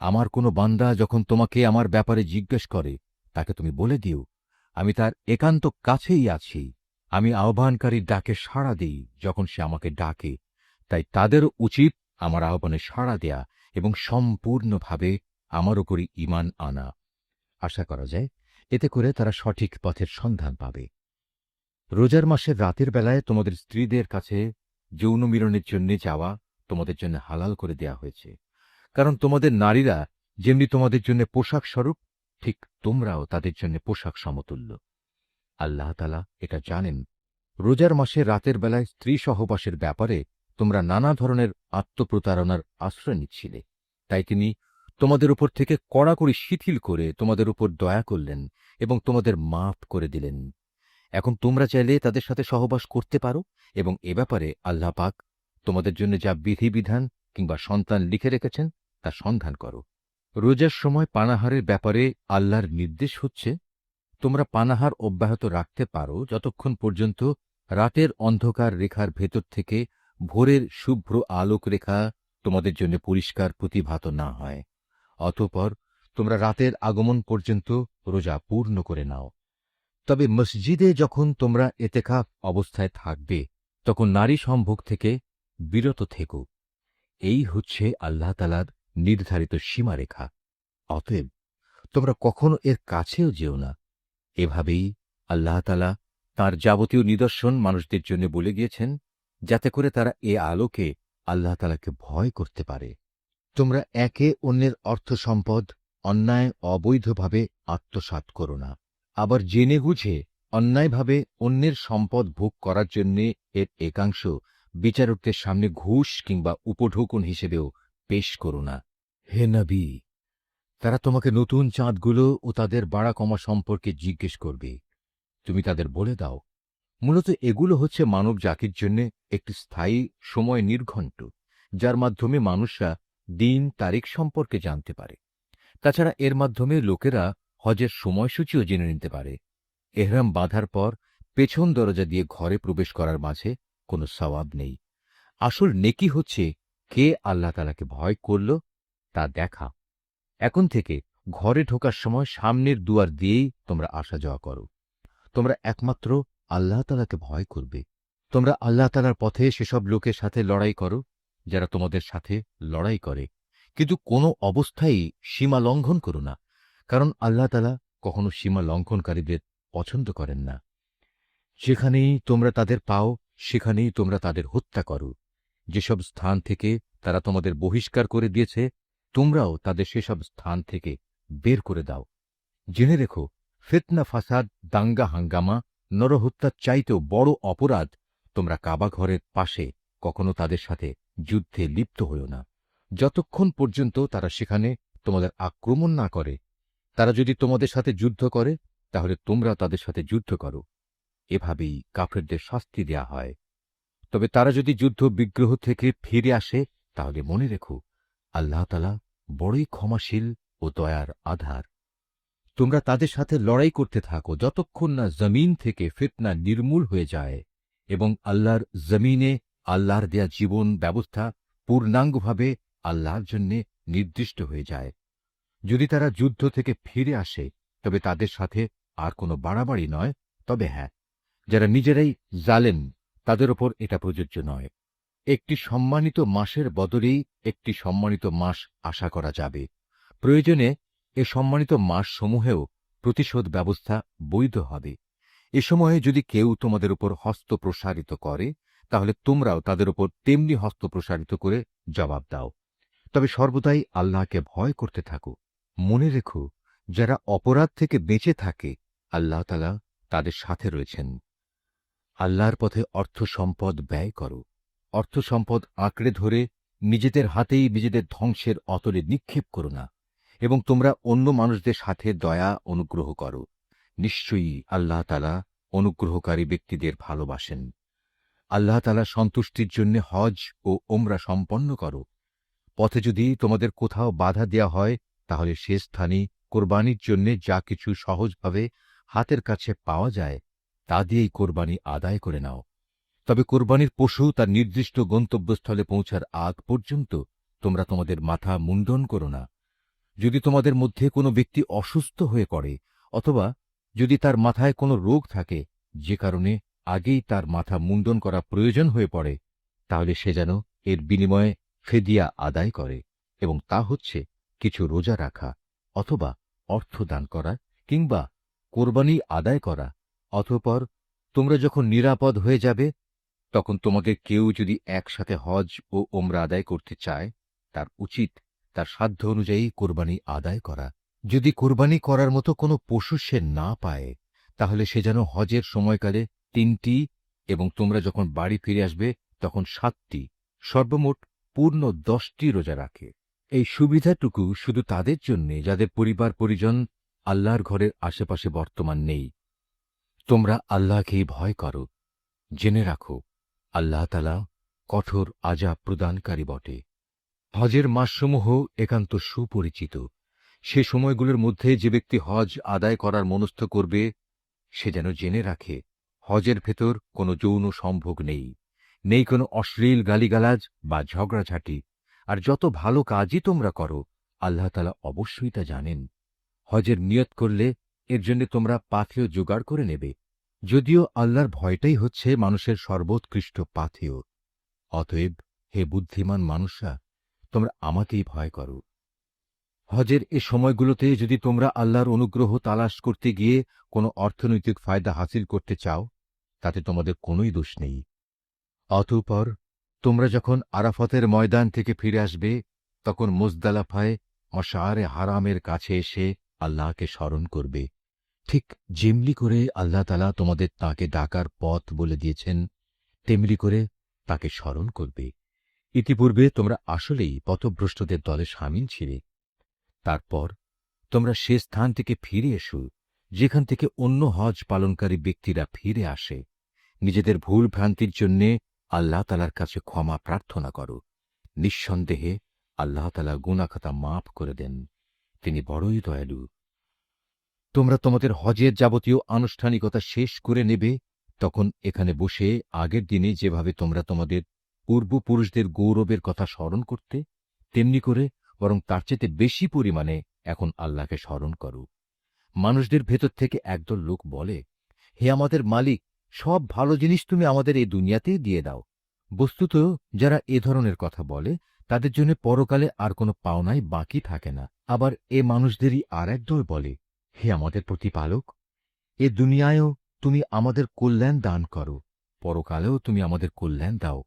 আমার কোনো বান্দা যখন তোমাকে আমার ব্যাপারে জিজ্ঞেস করে, তাকে তুমি বলে দিও, আমি তার একান্ত কাছেই আছি। আমি আহ্বানকারীর ডাকে সাড়া দিই যখন সে আমাকে ডাকে। তাই তাদেরও উচিত আমার আহ্বানে সাড়া দেয়া এবং সম্পূর্ণভাবে আমার উপরই ঈমান আনা। আশা করা যায় এতে করে তারা সঠিক পথের সন্ধান পাবে। রোজার মাসের রাতের বেলায় তোমাদের স্ত্রীদের কাছে যৌন মিলনের জন্য যাওয়া তোমাদের জন্য হালাল করে দেয়া হয়েছে, কারণ তোমাদের নারীরা যেমনি তোমাদের জন্য পোশাক স্বরূপ, ঠিক তোমরাও তাদের জন্য পোশাক সমতুল্য। আল্লাহ তাআলা এটা জানেন। রোজার মাসে রাতের বেলায় স্ত্রী সহবাসের ব্যাপারে তোমরা নানা ধরনের আত্মপ্রতারণার আশ্রয় নিচ্ছিলে, তাই তিনি তোমাদের উপর থেকে কড়াকড়ি শিথিল করে তোমাদের উপর দয়া করলেন এবং তোমাদের মাফ করে দিলেন। এখন তোমরা চাইলে তাদের সাথে সহবাস করতে পারো, এবং এ ব্যাপারে আল্লাহ পাক তোমাদের জন্য যা বিধিবিধান কিংবা সন্তান লিখে রেখেছেন তা সন্ধান করো। রোজার সময় পানাহারের ব্যাপারে আল্লাহর নির্দেশ হচ্ছে, তোমরা পানাহার অব্যাহত রাখতে পারো যতক্ষণ পর্যন্ত রাতের অন্ধকার রেখার ভেতর থেকে ভোরের শুভ্র আলোক রেখা তোমাদের জন্য পরিষ্কার প্রতিভাত না হয়। অতঃপর তোমরা রাতের আগমন পর্যন্ত রোজা পূর্ণ করে নাও। তবে মসজিদে যখন তোমরা এতেকাফ অবস্থায় থাকবে, তখন নারী সম্ভোগ থেকে বিরত থেকো। এই হচ্ছে আল্লাহ তাআলার নির্ধারিত সীমারেখা। অতএব তোমরা কখনো এর কাছেও যেও না। এভাবেই আল্লাহ তাআলা তাঁর যাবতীয় নিদর্শন মানুষদের জন্য বলে গিয়েছেন, যাতে করে তারা এ আলোকে আল্লাহ তাআলাকে ভয় করতে পারে। তোমরা একে অন্যের অর্থ সম্পদ অন্যায় অবৈধভাবে আত্মসাৎ করো না। আবার জেনে বুঝে অন্যায়ভাবে অন্যের সম্পদ ভোগ করার জন্যে এর একাংশ বিচারকদের সামনে ঘুষ কিংবা উপঢৌকন হিসেবেও পেশ করো না। হে নবী, তারা তোমাকে নতুন চাঁদগুলো ও তাদের বাড়া কমা সম্পর্কে জিজ্ঞেস করবে। তুমি তাদের বলে দাও, মূলত এগুলো হচ্ছে মানব জাতির জন্য একটি স্থায়ী সময় নির্ঘণ্ট, যার মাধ্যমে মানুষরা দিন তারিখ সম্পর্কে জানতে পারে। তাছাড়া এর মাধ্যমে লোকেরা হজের সময়সূচিও জেনে নিতে পারে। এহরাম বাঁধার পর পেছন দরজা দিয়ে ঘরে প্রবেশ করার মাঝে কোনো সওয়াব নেই। আসল নেকি হচ্ছে কে আল্লাহ তাআলাকে ভয় করল তা দেখা। এখন থেকে ঘরে ঢোকার সময় সামনের দুয়ার দিয়েই তোমরা আসা যাওয়া করো। তোমরা একমাত্র আল্লাহ তাআলাকে ভয় করবে। তোমরা আল্লাহ তাআলার পথে সেসব লোকের সাথে লড়াই করো যারা তোমাদের সাথে লড়াই করে, কিন্তু কোনো অবস্থায়ই সীমা লঙ্ঘন করো না, কারণ আল্লাহ তাআলা কখনো সীমা লঙ্ঘনকারীদের পছন্দ করেন না। যেখানেই তোমরা তাদের পাও সেখানেই তোমরা তাদের হত্যা করো। যেসব স্থান থেকে তারা তোমাদের বহিষ্কার করে দিয়েছে, তোমরাও তাদের সেসব স্থান থেকে বের করে দাও। জেনে রেখো, ফিতনা, ফাসাদ, দাঙ্গা হাঙ্গামা, নরহত্যার চাইতেও বড় অপরাধ। তোমরা কাবা ঘরের পাশে কখনো তাদের সাথে যুদ্ধে লিপ্ত হইও না, যতক্ষণ পর্যন্ত তারা সেখানে তোমাদের আক্রমণ না করে। তারা যদি তোমাদের সাথে যুদ্ধ করে, তাহলে তোমরা তাদের সাথে যুদ্ধ করো। এভাবেই কাফেরদের শাস্তি দেয়া হয়। তবে তারা যদি যুদ্ধ বিগ্রহ থেকে ফিরে আসে, তাহলে মনে রেখো, আল্লাহ তাআলা বড়ই ক্ষমাশীল ও দয়ার আধার। তোমরা তাদের সাথে লড়াই করতে থাকো যতক্ষণ না জমিন থেকে ফিতনা নির্মূল হয়ে যায় এবং আল্লাহর জমিনে আল্লাহর দেয়া জীবন ব্যবস্থা পূর্ণাঙ্গভাবে আল্লাহর জন্য নির্দিষ্ট হয়ে যায়। যদি তারা যুদ্ধ থেকে ফিরে আসে, তবে তাদের সাথে আর কোনো বাড়াবাড়ি নয়। তবে হ্যাঁ, যারা নিজেরাই জালেম, তাদের ওপর এটা প্রযোজ্য নয়। একটি সম্মানিত মাসের বদলেই একটি সম্মানিত মাস আশা করা যাবে। প্রয়োজনে এ সম্মানিত মাসসমূহেও প্রতিশোধ ব্যবস্থা বৈধ হবে। এ সময়ে যদি কেউ তোমাদের উপর হস্ত প্রসারিত করে, তাহলে তোমরাও তাদের উপর তেমনি হস্ত প্রসারিত করে জবাব দাও। তবে সর্বদাই আল্লাহকে ভয় করতে থাকো। মনে রেখো, যারা অপরাধ থেকে বেঁচে থাকে, আল্লাহ তাআলা তাদের সাথে রয়েছেন। আল্লাহর পথে অর্থ সম্পদ ব্যয় করো। অর্থ সম্পদ আঁকড়ে ধরে নিজেদের হাতেই নিজেদের ধ্বংসের অতলে নিক্ষেপ করো না, এবং তোমরা অন্য মানুষদের সাথে দয়া অনুগ্রহ করো। নিশ্চয়ই আল্লাহ তাআলা অনুগ্রহকারী ব্যক্তিদের ভালোবাসেন। আল্লাহ তাআলা সন্তুষ্টির জন্য হজ ও ওমরা সম্পন্ন করো। পথে যদি তোমাদের কোথাও বাধা দেয়া হয়, তাহলে সে স্থানে কোরবানির জন্য যা কিছু সহজভাবে হাতের কাছে পাওয়া যায়, তা দিয়েই কোরবানি আদায় করে নাও। তবে কোরবানির পশু তার নির্দিষ্ট গন্তব্যস্থলে পৌঁছার আগ পর্যন্ত তোমরা তোমাদের মাথা মুন্ডন করো না। যদি তোমাদের মধ্যে কোনো ব্যক্তি অসুস্থ হয়ে পড়ে, অথবা যদি তার মাথায় কোনো রোগ থাকে যে কারণে আগেই তার মাথা মুন্ডন করা প্রয়োজন হয়ে পড়ে, তাহলে সে যেন এর বিনিময়ে ফেদিয়া আদায় করে, এবং তা হচ্ছে কিছু রোজা রাখা, অথবা অর্থ দান করা, কিংবা কোরবানি আদায় করা। অতঃপর তোমরা যখন নিরাপদ হয়ে যাবে, তখন তোমাদের কেউ যদি একসাথে হজ ও ওমরা আদায় করতে চায়, তার উচিত তার সাধ্য অনুযায়ী কোরবানি আদায় করা। যদি কোরবানি করার মতো কোনো পশু সে না পায়, তাহলে সে যেন হজের সময়কালে ৩টি, এবং তোমরা যখন বাড়ি ফিরে আসবে তখন ৭টি, সর্বমোট পূর্ণ ১০টি রোজা রাখে। এই সুবিধাটুকু শুধু তাদের জন্যে যাদের পরিবার পরিজন আল্লাহর ঘরের আশেপাশে বর্তমান নেই। তোমরা আল্লাহকেই ভয় করো। জেনে রাখো, আল্লাহ তাআলা কঠোর আযাব প্রদানকারী বটে। হজের মাসসমূহ একান্ত সুপরিচিত। সে সময়গুলোর মধ্যে যে ব্যক্তি হজ আদায় করার মনস্থ করবে, সে যেন জেনে রাখে, হজের ভেতর কোনো যৌন সম্ভোগ নেই, নেই কোনো অশ্লীল গালিগালাজ বা ঝগড়াঝাঁটি। আর যত ভালো কাজই তোমরা করো, আল্লাহ তাআলা অবশ্যই তা জানেন। হজের নিয়ত করলে এর জন্য তোমরা পাথেয় জোগাড় করে নেবে, যদিও আল্লাহর ভয়টাই হচ্ছে মানুষের সর্বোৎকৃষ্ট পাথেয়। অতএব হে বুদ্ধিমান মানুষরা, তোমরা আমাকেই ভয় করো। হজের এ সময়গুলোতে যদি তোমরা আল্লাহর অনুগ্রহ তালাশ করতে গিয়ে কোনো অর্থনৈতিক ফায়দা হাসিল করতে চাও, তাতে তোমাদের কোনোই দোষ নেই। অতঃপর তোমরা যখন আরাফাতের ময়দান থেকে ফিরে আসবে, তখন মুজদালাফায় মশআরে হারামের কাছে এসে আল্লাহকে স্মরণ করবে, ঠিক যেমনি করে আল্লাহ তাআলা তোমাদের তাঁকে ডাকার পথ বলে দিয়েছেন, তেমনি করে তাকে স্মরণ করবে। ইতিপূর্বে তোমরা আসলেই পথভ্রষ্টদের দলে শামিল ছিলে। তারপর তোমরা সে স্থান থেকে ফিরে এসো যেখান থেকে অন্য হজ পালনকারী ব্যক্তিরা ফিরে আসে। নিজেদের ভুল ভ্রান্তির জন্যে আল্লাহ তালার কাছে ক্ষমা প্রার্থনা করো। নিঃসন্দেহে আল্লাহ তালা গুনাহখাতা মাফ করে দেন। তিনি বড়ই দয়ালু। তোমরা তোমাদের হজের যাবতীয় আনুষ্ঠানিকতা শেষ করে নেবে, তখন এখানে বসে আগের দিনে যেভাবে তোমরা তোমাদের পূর্বপুরুষদের গৌরবের কথা স্মরণ করতে, তেমনি করে বরং তার চেয়ে বেশি পরিমাণে এখন আল্লাহকে স্মরণ করো। মানুষদের ভেতর থেকে একদল লোক বলে, হে আমাদের মালিক, সব ভালো জিনিস তুমি আমাদের এই দুনিয়াতেই দিয়ে দাও। বস্তুত যারা এ ধরনের কথা বলে তাদের জন্য পরকালে আর কোনো পাওনাই বাকি থাকে না। আবার এ মানুষদেরই আর একদল বলে, হে আমাদের প্রতিপালক, এ দুনিয়ায়ও তুমি আমাদের কল্যাণ দান করো, পরকালেও তুমি আমাদের কল্যাণ দাও।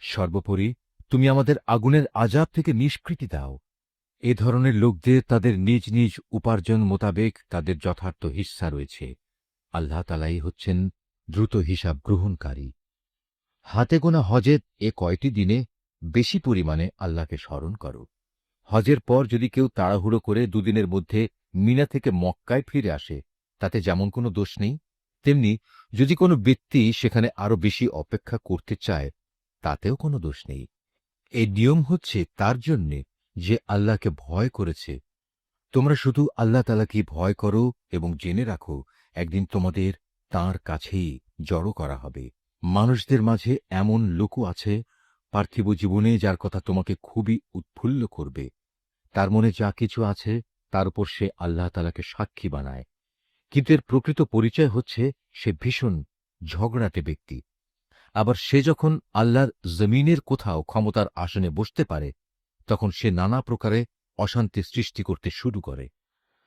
সর্বোপরি তুমি আমাদের আগুনের আযাব থেকে নিষ্কৃতি দাও। এ ধরনের লোকদের তাদের নিজ নিজ উপার্জন মোতাবেক তাদের যথার্থ হিস্সা রয়েছে। আল্লাহ তাআলাই হচ্ছেন দ্রুত হিসাব গ্রহণকারী। হাতে গোনা হজের এ কয়টি দিনে বেশি পরিমাণে আল্লাহকে স্মরণ করো। হজের পর যদি কেউ তাড়াহুড়ো করে দুদিনের মধ্যে মিনা থেকে মক্কায় ফিরে আসে, তাতে যেমন কোনো দোষ নেই, তেমনি যদি কোনো ব্যক্তি সেখানে আরো বেশি অপেক্ষা করতে চায়, তাতেও কোনো দোষ নেই। এই নিয়ম হচ্ছে তার জন্যে যে আল্লাহকে ভয় করেছে। তোমরা শুধু আল্লাহ তাআলাকে ভয় করো এবং জেনে রাখো, একদিন তোমাদের তাঁর কাছেই জড়ো করা হবে। মানুষদের মাঝে এমন লোকও আছে পার্থিব জীবনে যার কথা তোমাকে খুবই উৎফুল্ল করবে। তার মনে যা কিছু আছে তার উপর সে আল্লাহ তাআলাকে সাক্ষী বানায়, কিন্তু এর প্রকৃত পরিচয় হচ্ছে সে ভীষণ ঝগড়াটে ব্যক্তি। আবার সে যখন আল্লাহর জমিনের কোথাও ক্ষমতার আসনে বসতে পারে, তখন সে নানা প্রকারে অশান্তি সৃষ্টি করতে শুরু করে।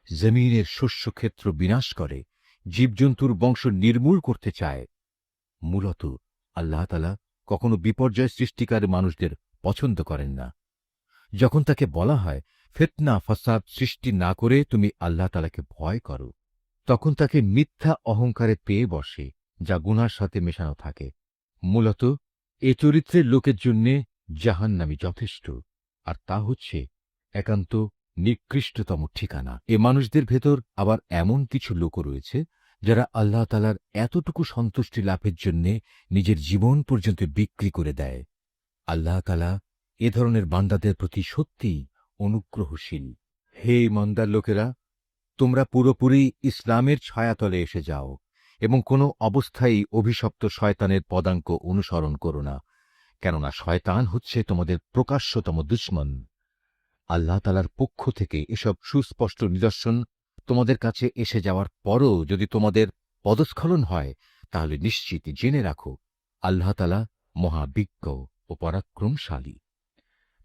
জমিনের শস্যক্ষেত্র বিনাশ করে, জীবজন্তুর বংশ নির্মূল করতে চায়। মূলত আল্লাহ তাআলা কখনো বিপর্যয় সৃষ্টিকারী মানুষদের পছন্দ করেন না। যখন তাকে বলা হয় ফিতনা ফাসাদ সৃষ্টি না করে তুমি আল্লাহ তাআলাকে ভয় করো, তখন তাকে মিথ্যা অহংকারে পেয়ে বসে, যা গুনার সাথে মেশানো থাকে। মূলত এ চরিত্রের লোকের জন্যে জাহান্নামই যথেষ্ট, আর তা হচ্ছে একান্ত নিকৃষ্টতম ঠিকানা। এ মানুষদের ভেতর আবার এমন কিছু লোকও রয়েছে যারা আল্লাহ তাআলার এতটুকু সন্তুষ্টি লাভের জন্যে নিজের জীবন পর্যন্ত বিক্রি করে দেয়। আল্লাহ তাআলা এ ধরনের বান্দাদের প্রতি সত্যিই অনুগ্রহশীল। হে ইমানদার লোকেরা, তোমরা পুরোপুরি ইসলামের ছায়াতলে এসে যাও এবং কোনো অবস্থায় অভিশপ্ত শয়তানের পদাঙ্ক অনুসরণ করো না, কেননা শয়তান হচ্ছে তোমাদের প্রকাশ্যতম দুশমন। আল্লাহ তাআলার পক্ষ থেকে এসব সুস্পষ্ট নিদর্শন তোমাদের কাছে এসে যাওয়ার পরও যদি তোমাদের পদস্খলন হয়, তাহলে নিশ্চিত জেনে রাখো আল্লাহ তাআলা মহাবিজ্ঞ ও পরাক্রমশালী।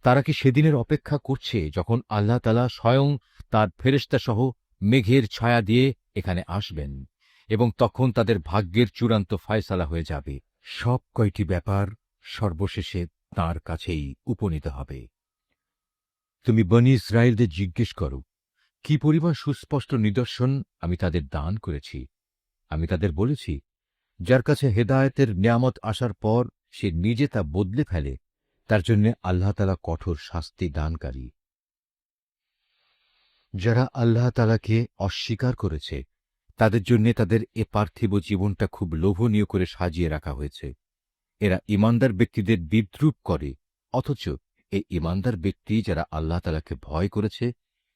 তারা কি সেদিনের অপেক্ষা করছে যখন আল্লাহ তাআলা স্বয়ং তাঁর ফেরেশতাসহ মেঘের ছায়া দিয়ে এখানে আসবেন এবং তখন তাদের ভাগ্যের চূড়ান্ত ফয়সালা হয়ে যাবে। সব কয়টি ব্যাপার সর্বশেষে তাঁর কাছেই উপনীত হবে। তুমি বনী ইসরায়েলদের জিজ্ঞেস করো, কি পরিমাণ সুস্পষ্ট নিদর্শন আমি তাদের দান করেছি। আমি তাদের বলেছি, যার কাছে হেদায়েতের নিয়ামত আসার পর সে নিজে তা বদলে ফেলে, তার জন্য আল্লাহ তাআলা কঠোর শাস্তি দানকারী। যারা আল্লাহ তাআলাকে অস্বীকার করেছে, তাদের জন্য তাদের এ পার্থিব জীবনটা খুব লোভনীয় করে সাজিয়ে রাখা হয়েছে। এরা ঈমানদার ব্যক্তিদের বিদ্রূপ করে, অথচ এই ঈমানদার ব্যক্তি যারা আল্লাহ তাআলাকে ভয় করেছে,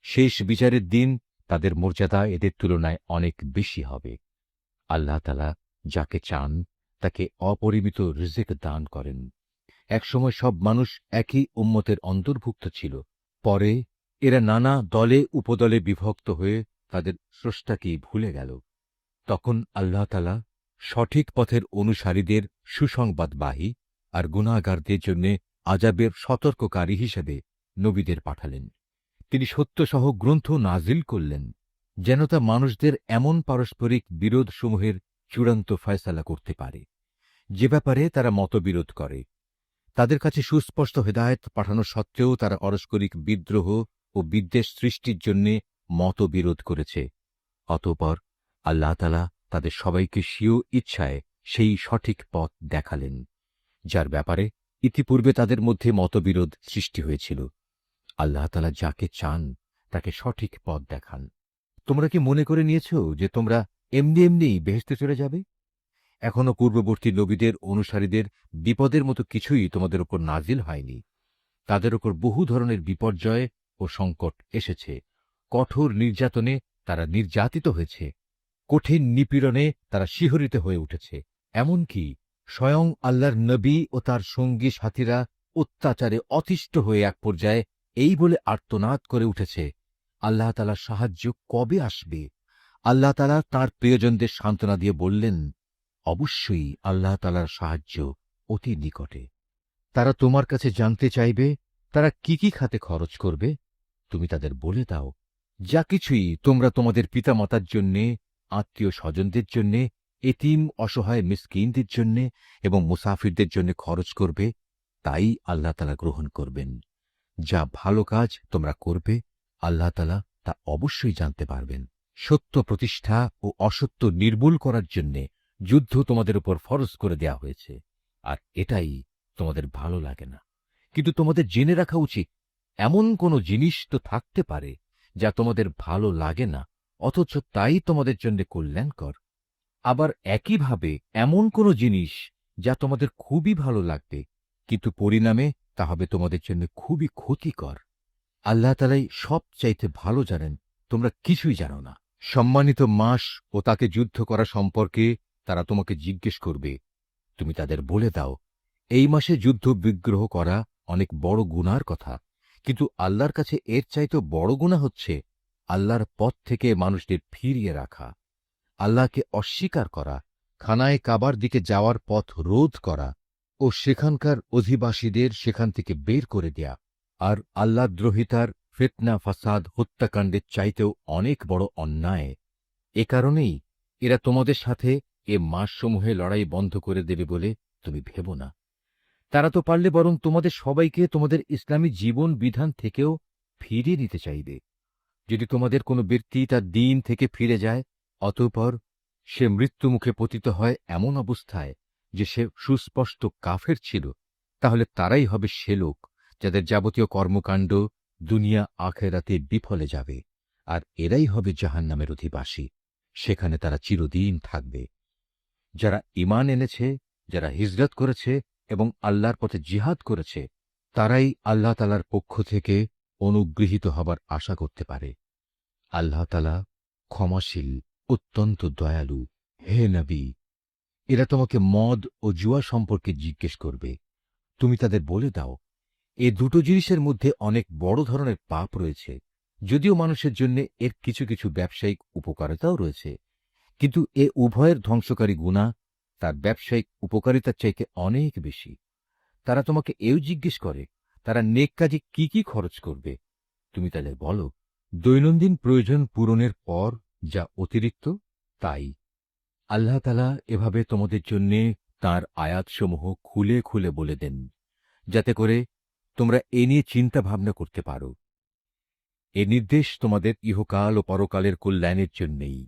শেষ বিচারের দিন তাদের মর্যাদা এদের তুলনায় অনেক বেশি হবে। আল্লাহ তাআলা যাকে চান তাকে অপরিমিত রিজিক দান করেন। একসময় সব মানুষ একই উম্মতের অন্তর্ভুক্ত ছিল, পরে এরা নানা দলে উপদলে বিভক্ত হয়ে তাদের স্রষ্টাকেই ভুলে গেল। তখন আল্লাহ তাআলা সঠিক পথের অনুসারীদের সুসংবাদবাহী আর গুনাহগারদের জন্য আযাবের সতর্ককারী হিসেবে নবীদের পাঠালেন। তিনি সত্যসহ গ্রন্থ নাজিল করলেন, যেন তা মানুষদের এমন পারস্পরিক বিরোধসমূহের চূড়ান্ত ফয়সালা করতে পারে, যে ব্যাপারে তারা মতবিরোধ করে। তাদের কাছে সুস্পষ্ট হেদায়েত পাঠানো সত্ত্বেও তারা পারস্পরিক বিদ্রোহ ও বিদ্বেষ সৃষ্টির জন্য মতবিরোধ করেছে। অতঃপর আল্লাহ তাআলা তাদের সবাইকে স্বীয় ইচ্ছায় সেই সঠিক পথ দেখালেন, যার ব্যাপারে ইতিপূর্বে তাদের মধ্যে মতবিরোধ সৃষ্টি হয়েছিল। আল্লাহ তাআলা যাকে চান তাকে সঠিক পথ দেখান। তোমরা কি মনে করে নিয়েছ যে তোমরা এমনি এমনিই বেহেশতে চলে যাবে? এখনো পূর্ববর্তী নবীদের অনুসারীদের বিপদের মতো কিছুই তোমাদের উপর নাজিল হয়নি। তাদের উপর বহু ধরনের বিপর্যয় ও সংকট এসেছে। কঠোর নির্যাতনে তারা নির্যাতিত হয়েছে, কঠিন নিপীড়নে তারা শিহরিত হয়ে উঠেছে। এমনকি স্বয়ং আল্লাহর নবী ও তার সঙ্গী সাথীরা অত্যাচারে অতিষ্ঠ হয়ে এক পর্যায়ে এই বলে আর্তনাদ করে উঠেছে, আল্লাহ তাআলার সাহায্য কবে আসবে? আল্লাহ তাআলা তাঁর প্রিয়জনদের সান্ত্বনা দিয়ে বললেন, অবশ্যই আল্লাহ তাআলার সাহায্য অতি নিকটে। তারা তোমার কাছে জানতে চাইবে তারা কি কি খাতে খরচ করবে। তুমি তাদের বলে দাও, যা কিছুই তোমরা তোমাদের পিতামাতার জন্যে, আত্মীয় স্বজনদের জন্যে, এতিম অসহায় মিসকিনদের জন্যে এবং মুসাফিরদের জন্য খরচ করবে, তাই আল্লাহ তাআলা গ্রহণ করবেন। যা ভালো কাজ তোমরা করবে, আল্লাহ তাআলা তা অবশ্যই জানতে পারবেন। সত্য প্রতিষ্ঠা ও অসত্য নির্মূল করার জন্যে যুদ্ধ তোমাদের উপর ফরজ করে দেয়া হয়েছে, আর এটাই তোমাদের ভালো লাগে না। কিন্তু তোমাদের জেনে রাখা উচিত, এমন কোনো জিনিস তো থাকতে পারে যা তোমাদের ভালো লাগে না, অথচ তাই তোমাদের জন্য কল্যাণকর। আবার একইভাবে এমন কোনো জিনিস যা তোমাদের খুবই ভালো লাগবে, কিন্তু পরিণামে তা হবে তোমাদের জন্য খুবই ক্ষতিকর। আল্লাহ তাআলাই সবচাইতে ভালো জানেন, তোমরা কিছুই জানো না। সম্মানিত মাস ও তাকে যুদ্ধ করা সম্পর্কে তারা তোমাকে জিজ্ঞেস করবে। তুমি তাদের বলে দাও, এই মাসে যুদ্ধ বিগ্রহ করা অনেক বড় গুনার কথা, কিন্তু আল্লাহর কাছে এর চাইতে বড় গুনাহ হচ্ছে আল্লাহর পথ থেকে মানুষদের ফিরিয়ে রাখা, আল্লাহকে অস্বীকার করা, খানায়ে কাবার দিকে যাওয়ার পথ রোধ করা ও সেখানকার অধিবাসীদের সেখান থেকে বের করে দেয়া। আর আল্লাহদ্রোহিতার ফিতনা, ফাসাদ, হত্যাকাণ্ডের চাইতেও অনেক বড় অন্যায়। এ কারণেই এরা তোমাদের সাথে এ মাসসমূহে লড়াই বন্ধ করে দেবে বলে তুমি ভেবো না। তারা তো পারলে বরং তোমাদের সবাইকে তোমাদের ইসলামী জীবন বিধান থেকেও ফিরিয়ে নিতে চাইবে। যদি তোমাদের কোনো ব্যক্তি তার দ্বীন থেকে ফিরে যায়, অতঃপর সে মৃত্যুমুখে পতিত হয় এমন অবস্থায় যে সে সুস্পষ্ট কাফের ছিল, তাহলে তারাই হবে সে লোক যাদের যাবতীয় কর্মকাণ্ড দুনিয়া আখেরাতে বিফলে যাবে, আর এরাই হবে জাহান্নামের অধিবাসী। সেখানে তারা চিরদিন থাকবে। যারা ঈমান এনেছে, যারা হিজরত করেছে এবং আল্লাহর পথে জিহাদ করেছে, তারাই আল্লাহ তাআলার পক্ষ থেকে অনুগৃহীত হবার আশা করতে পারে। আল্লাহ তাআলা ক্ষমাশীল, অত্যন্ত দয়ালু। হে নবী, এরা তোমাকে মদ ও জুয়া সম্পর্কে জিজ্ঞেস করবে। তুমি তাদের বলে দাও, এ দুটো জিনিসের মধ্যে অনেক বড় ধরনের পাপ রয়েছে। যদিও মানুষের জন্য এর কিছু কিছু ব্যবসায়িক উপকারিতাও রয়েছে, কিন্তু এ উভয়ের ধ্বংসকারী গুনাহ তার ব্যবসায়িক উপকারিতার চাইতে অনেক বেশি। তারা তোমাকে এও জিজ্ঞেস করে, তারা নেক কাজে কি কি খরচ করবে। তুমি তাদের বলো, দৈনন্দিন প্রয়োজন পূরণের পর যা অতিরিক্ত তাই। আল্লাহ তাআলা এভাবে তোমাদের জন্য তাঁর আয়াতসমূহ খুলে খুলে বলে দেন, যাতে করে তোমরা এ নিয়ে চিন্তা ভাবনা করতে পারো। এ নির্দেশ তোমাদের ইহকাল ও পরকালের কল্যাণের জন্যেই।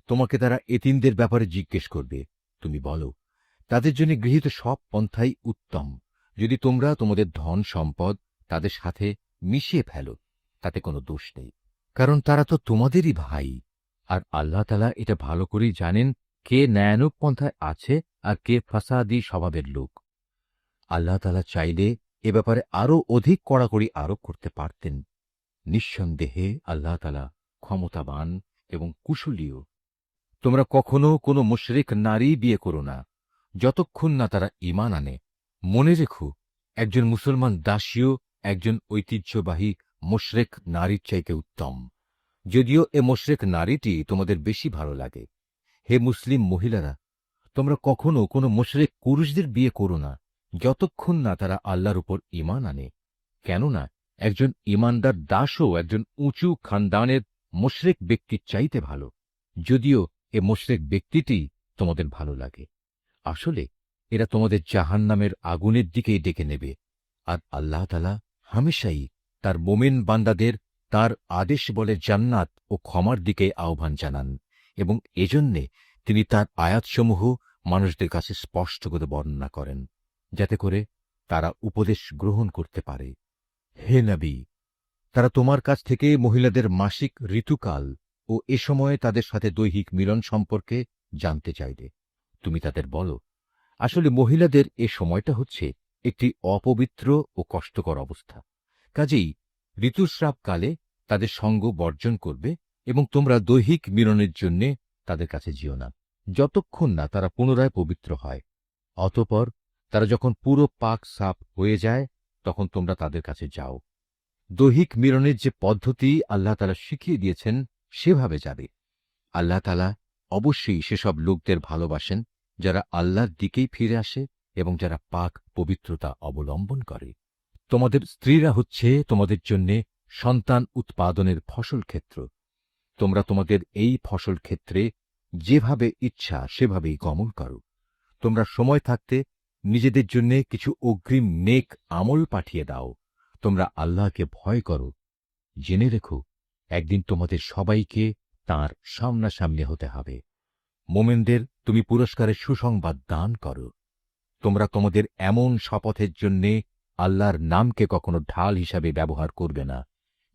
তোমাকে তারা এতিমদের ব্যাপারে জিজ্ঞেস করবে। তুমি বলো, তাদের জন্য গৃহীত সব পন্থাই উত্তম, যদি তোমরা তোমাদের ধন সম্পদ তাদের সাথে মিশিয়ে ফেলো, তাতে কোনো দোষ নেই, কারণ তারা তো তোমাদেরই ভাই। আর আল্লাহ তাআলা এটা ভালো করেই জানেন কে ন্যায়ানুগ পন্থায় আছে আর কে ফাসাদি স্বভাবের লোক। আল্লাহ তাআলা চাইলে এ ব্যাপারে আরও অধিক কড়াকড়ি আরোপ করতে পারতেন। নিঃসন্দেহে আল্লাহ তাআলা ক্ষমতাবান এবং কুশলীয়। তোমরা কখনো কোনো মুশরিক নারী বিয়ে করো না, যতক্ষণ না তারা ঈমান আনে। মনে রেখো, একজন মুসলমান দাসীও একজন ঐতিহ্যবাহী মুশরিক নারীর চাইতে উত্তম, যদিও এ মুশরিক নারীটি তোমাদের বেশি ভালো লাগে। হে মুসলিম মহিলারা, তোমরা কখনো কোনো মুশরিক পুরুষদের বিয়ে করো না, যতক্ষণ না তারা আল্লাহর উপর ঈমান আনে। কেননা একজন ঈমানদার দাসও একজন উঁচু খানদানের মুশরিক ব্যক্তির চাইতে ভালো, যদিও এ মুশরিক ব্যক্তিটি তোমাদের ভালো লাগে। আসলে এরা তোমাদের জাহান্নামের আগুনের দিকেই ডেকে নেবে। আর আল্লাহ তাআলা হামেশাই তার মোমেন বান্দাদের তার আদেশ বলে জান্নাত ও ক্ষমার দিকে আহ্বান জানান, এবং এজন্যে তিনি তার আয়াতসমূহ মানুষদের কাছে স্পষ্ট করে বর্ণনা করেন, যাতে করে তারা উপদেশ গ্রহণ করতে পারে। হে নবী, তারা তোমার কাছ থেকে মহিলাদের মাসিক ঋতুকাল ও এ সময়ে তাদের সাথে দৈহিক মিলন সম্পর্কে জানতে চাইবে। তুমি তাদের বলো, আসলে মহিলাদের এ সময়টা হচ্ছে একটি অপবিত্র ও কষ্টকর অবস্থা। কাজেই ঋতুস্রাবকালে তাদের সঙ্গ বর্জন করবে এবং তোমরা দৈহিক মিলনের জন্য তাদের কাছে যেও না, যতক্ষণ না তারা পুনরায় পবিত্র হয়। অতঃপর তারা যখন পুরো পাক সাফ হয়ে যায়, তখন তোমরা তাদের কাছে যাও। দৈহিক মিলনের যে পদ্ধতি আল্লাহ তাআলা শিখিয়ে দিয়েছেন, সেভাবে যাবে। আল্লাহ তাআলা অবশ্যই সেসব লোকদের ভালোবাসেন যারা আল্লাহর দিকেই ফিরে আসে এবং যারা পাক পবিত্রতা অবলম্বন করে। তোমাদের স্ত্রীরা হচ্ছে তোমাদের জন্যে সন্তান উৎপাদনের ফসল ক্ষেত্র। তোমরা তোমাদের এই ফসল ক্ষেত্রে যেভাবে ইচ্ছা সেভাবেই গমন করো। তোমরা সময় থাকতে নিজেদের জন্য কিছু অগ্রিম নেক আমল পাঠিয়ে দাও। তোমরা আল্লাহকে ভয় করো। জেনে রেখো, একদিন তোমাদের সবাইকে তাঁর সামনাসামনি হতে হবে। মোমেনদের তুমি পুরস্কারের সুসংবাদ দান করো। তোমরা তোমাদের এমন শপথের জন্যে আল্লাহর নামকে কখনো ঢাল হিসাবে ব্যবহার করবে না,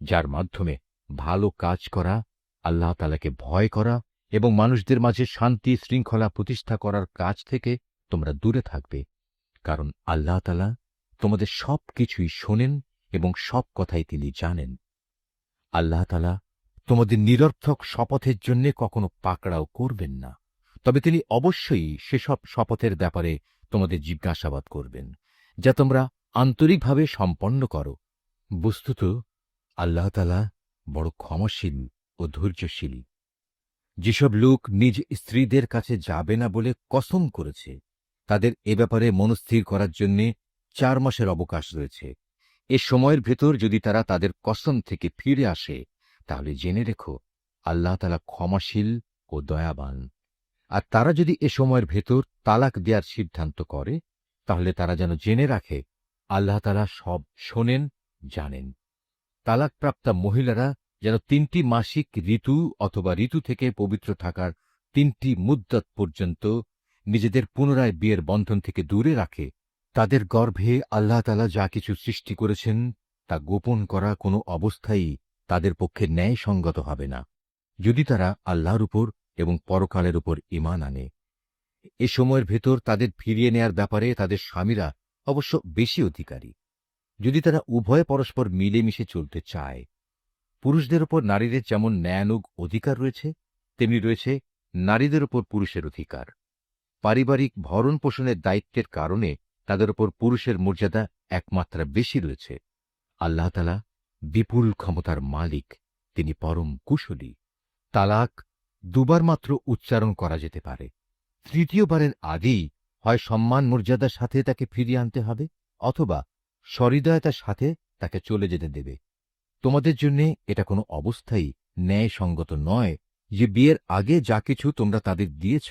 যার মাধ্যমে ভালো কাজ করা, আল্লাহ তাআলাকে ভয় করা এবং মানুষদের মাঝে শান্তি শৃঙ্খলা প্রতিষ্ঠা করার কাজ থেকে তোমরা দূরে থাকবে। কারণ আল্লাহ তাআলা তোমাদের সব কিছুই শোনেন এবং সব কথাই তিনি জানেন। আল্লাহ তাআলা তোমাদের নিরর্থক শপথের জন্য কখনো পাকড়াও করবেন না, তবে তিনি অবশ্যই সেসব শপথের ব্যাপারে তোমাদের জিজ্ঞাসাবাদ করবেন, যা তোমরা আন্তরিকভাবে সম্পন্ন করো। বস্তুত আল্লাহ তাআলা বড় ক্ষমাশীল ও ধৈর্যশীল। যেসব লোক নিজ স্ত্রীদের কাছে যাবে না বলে কসম করেছে, তাদের এ ব্যাপারে মনস্থির করার জন্য 4 মাসের অবকাশ রয়েছে। এ সময়ের ভেতর যদি তারা তাদের কসম থেকে ফিরে আসে, তাহলে জেনে রেখো, আল্লাহ তাআলা ক্ষমাশীল ও দয়াবান। আর তারা যদি এ সময়ের ভেতর তালাক দেওয়ার সিদ্ধান্ত করে, তাহলে তারা যেন জেনে রাখে, আল্লাহ তাআলা সব শোনেন, জানেন। তালাকপ্রাপ্তা মহিলারা যেন 3টি মাসিক ঋতু অথবা ঋতু থেকে পবিত্র থাকার 3টি মুদ্দত পর্যন্ত নিজেদের পুনরায় বিয়ের বন্ধন থেকে দূরে রাখে। তাদের গর্ভে আল্লাহ তাআলা যা কিছু সৃষ্টি করেছেন, তা গোপন করা কোনো অবস্থায়ই তাদের পক্ষে ন্যায়সঙ্গত হবে না, যদি তারা আল্লাহর উপর এবং পরকালের উপর ঈমান আনে। এ সময়ের ভেতর তাদের ফিরিয়ে নেয়ার ব্যাপারে তাদের স্বামীরা অবশ্য বেশি অধিকারী, যদি তারা উভয়ে পরস্পর মিলেমিশে চলতে চায়। পুরুষদের উপর নারীদের যেমন ন্যায়ানুগ অধিকার রয়েছে, তেমনি রয়েছে নারীদের উপর পুরুষের অধিকার। পারিবারিক ভরণ পোষণের দায়িত্বের কারণে তাদের উপর পুরুষের মর্যাদা একমাত্রা বেশি রয়েছে। আল্লাহ তাআলা বিপুল ক্ষমতার মালিক, তিনি পরম কুশলী। তালাক 2 বার মাত্র উচ্চারণ করা যেতে পারে। 3য়বারের আগেই হয় সম্মান মর্যাদার সাথে তাকে ফিরিয়ে আনতে হবে, অথবা সহৃদয়তার সাথে তাকে চলে যেতে দেবে। তোমাদের জন্য এটা কোনো অবস্থায় ন্যায়সঙ্গত নয় যে বিয়ের আগে যা কিছু তোমরা তাদের দিয়েছ,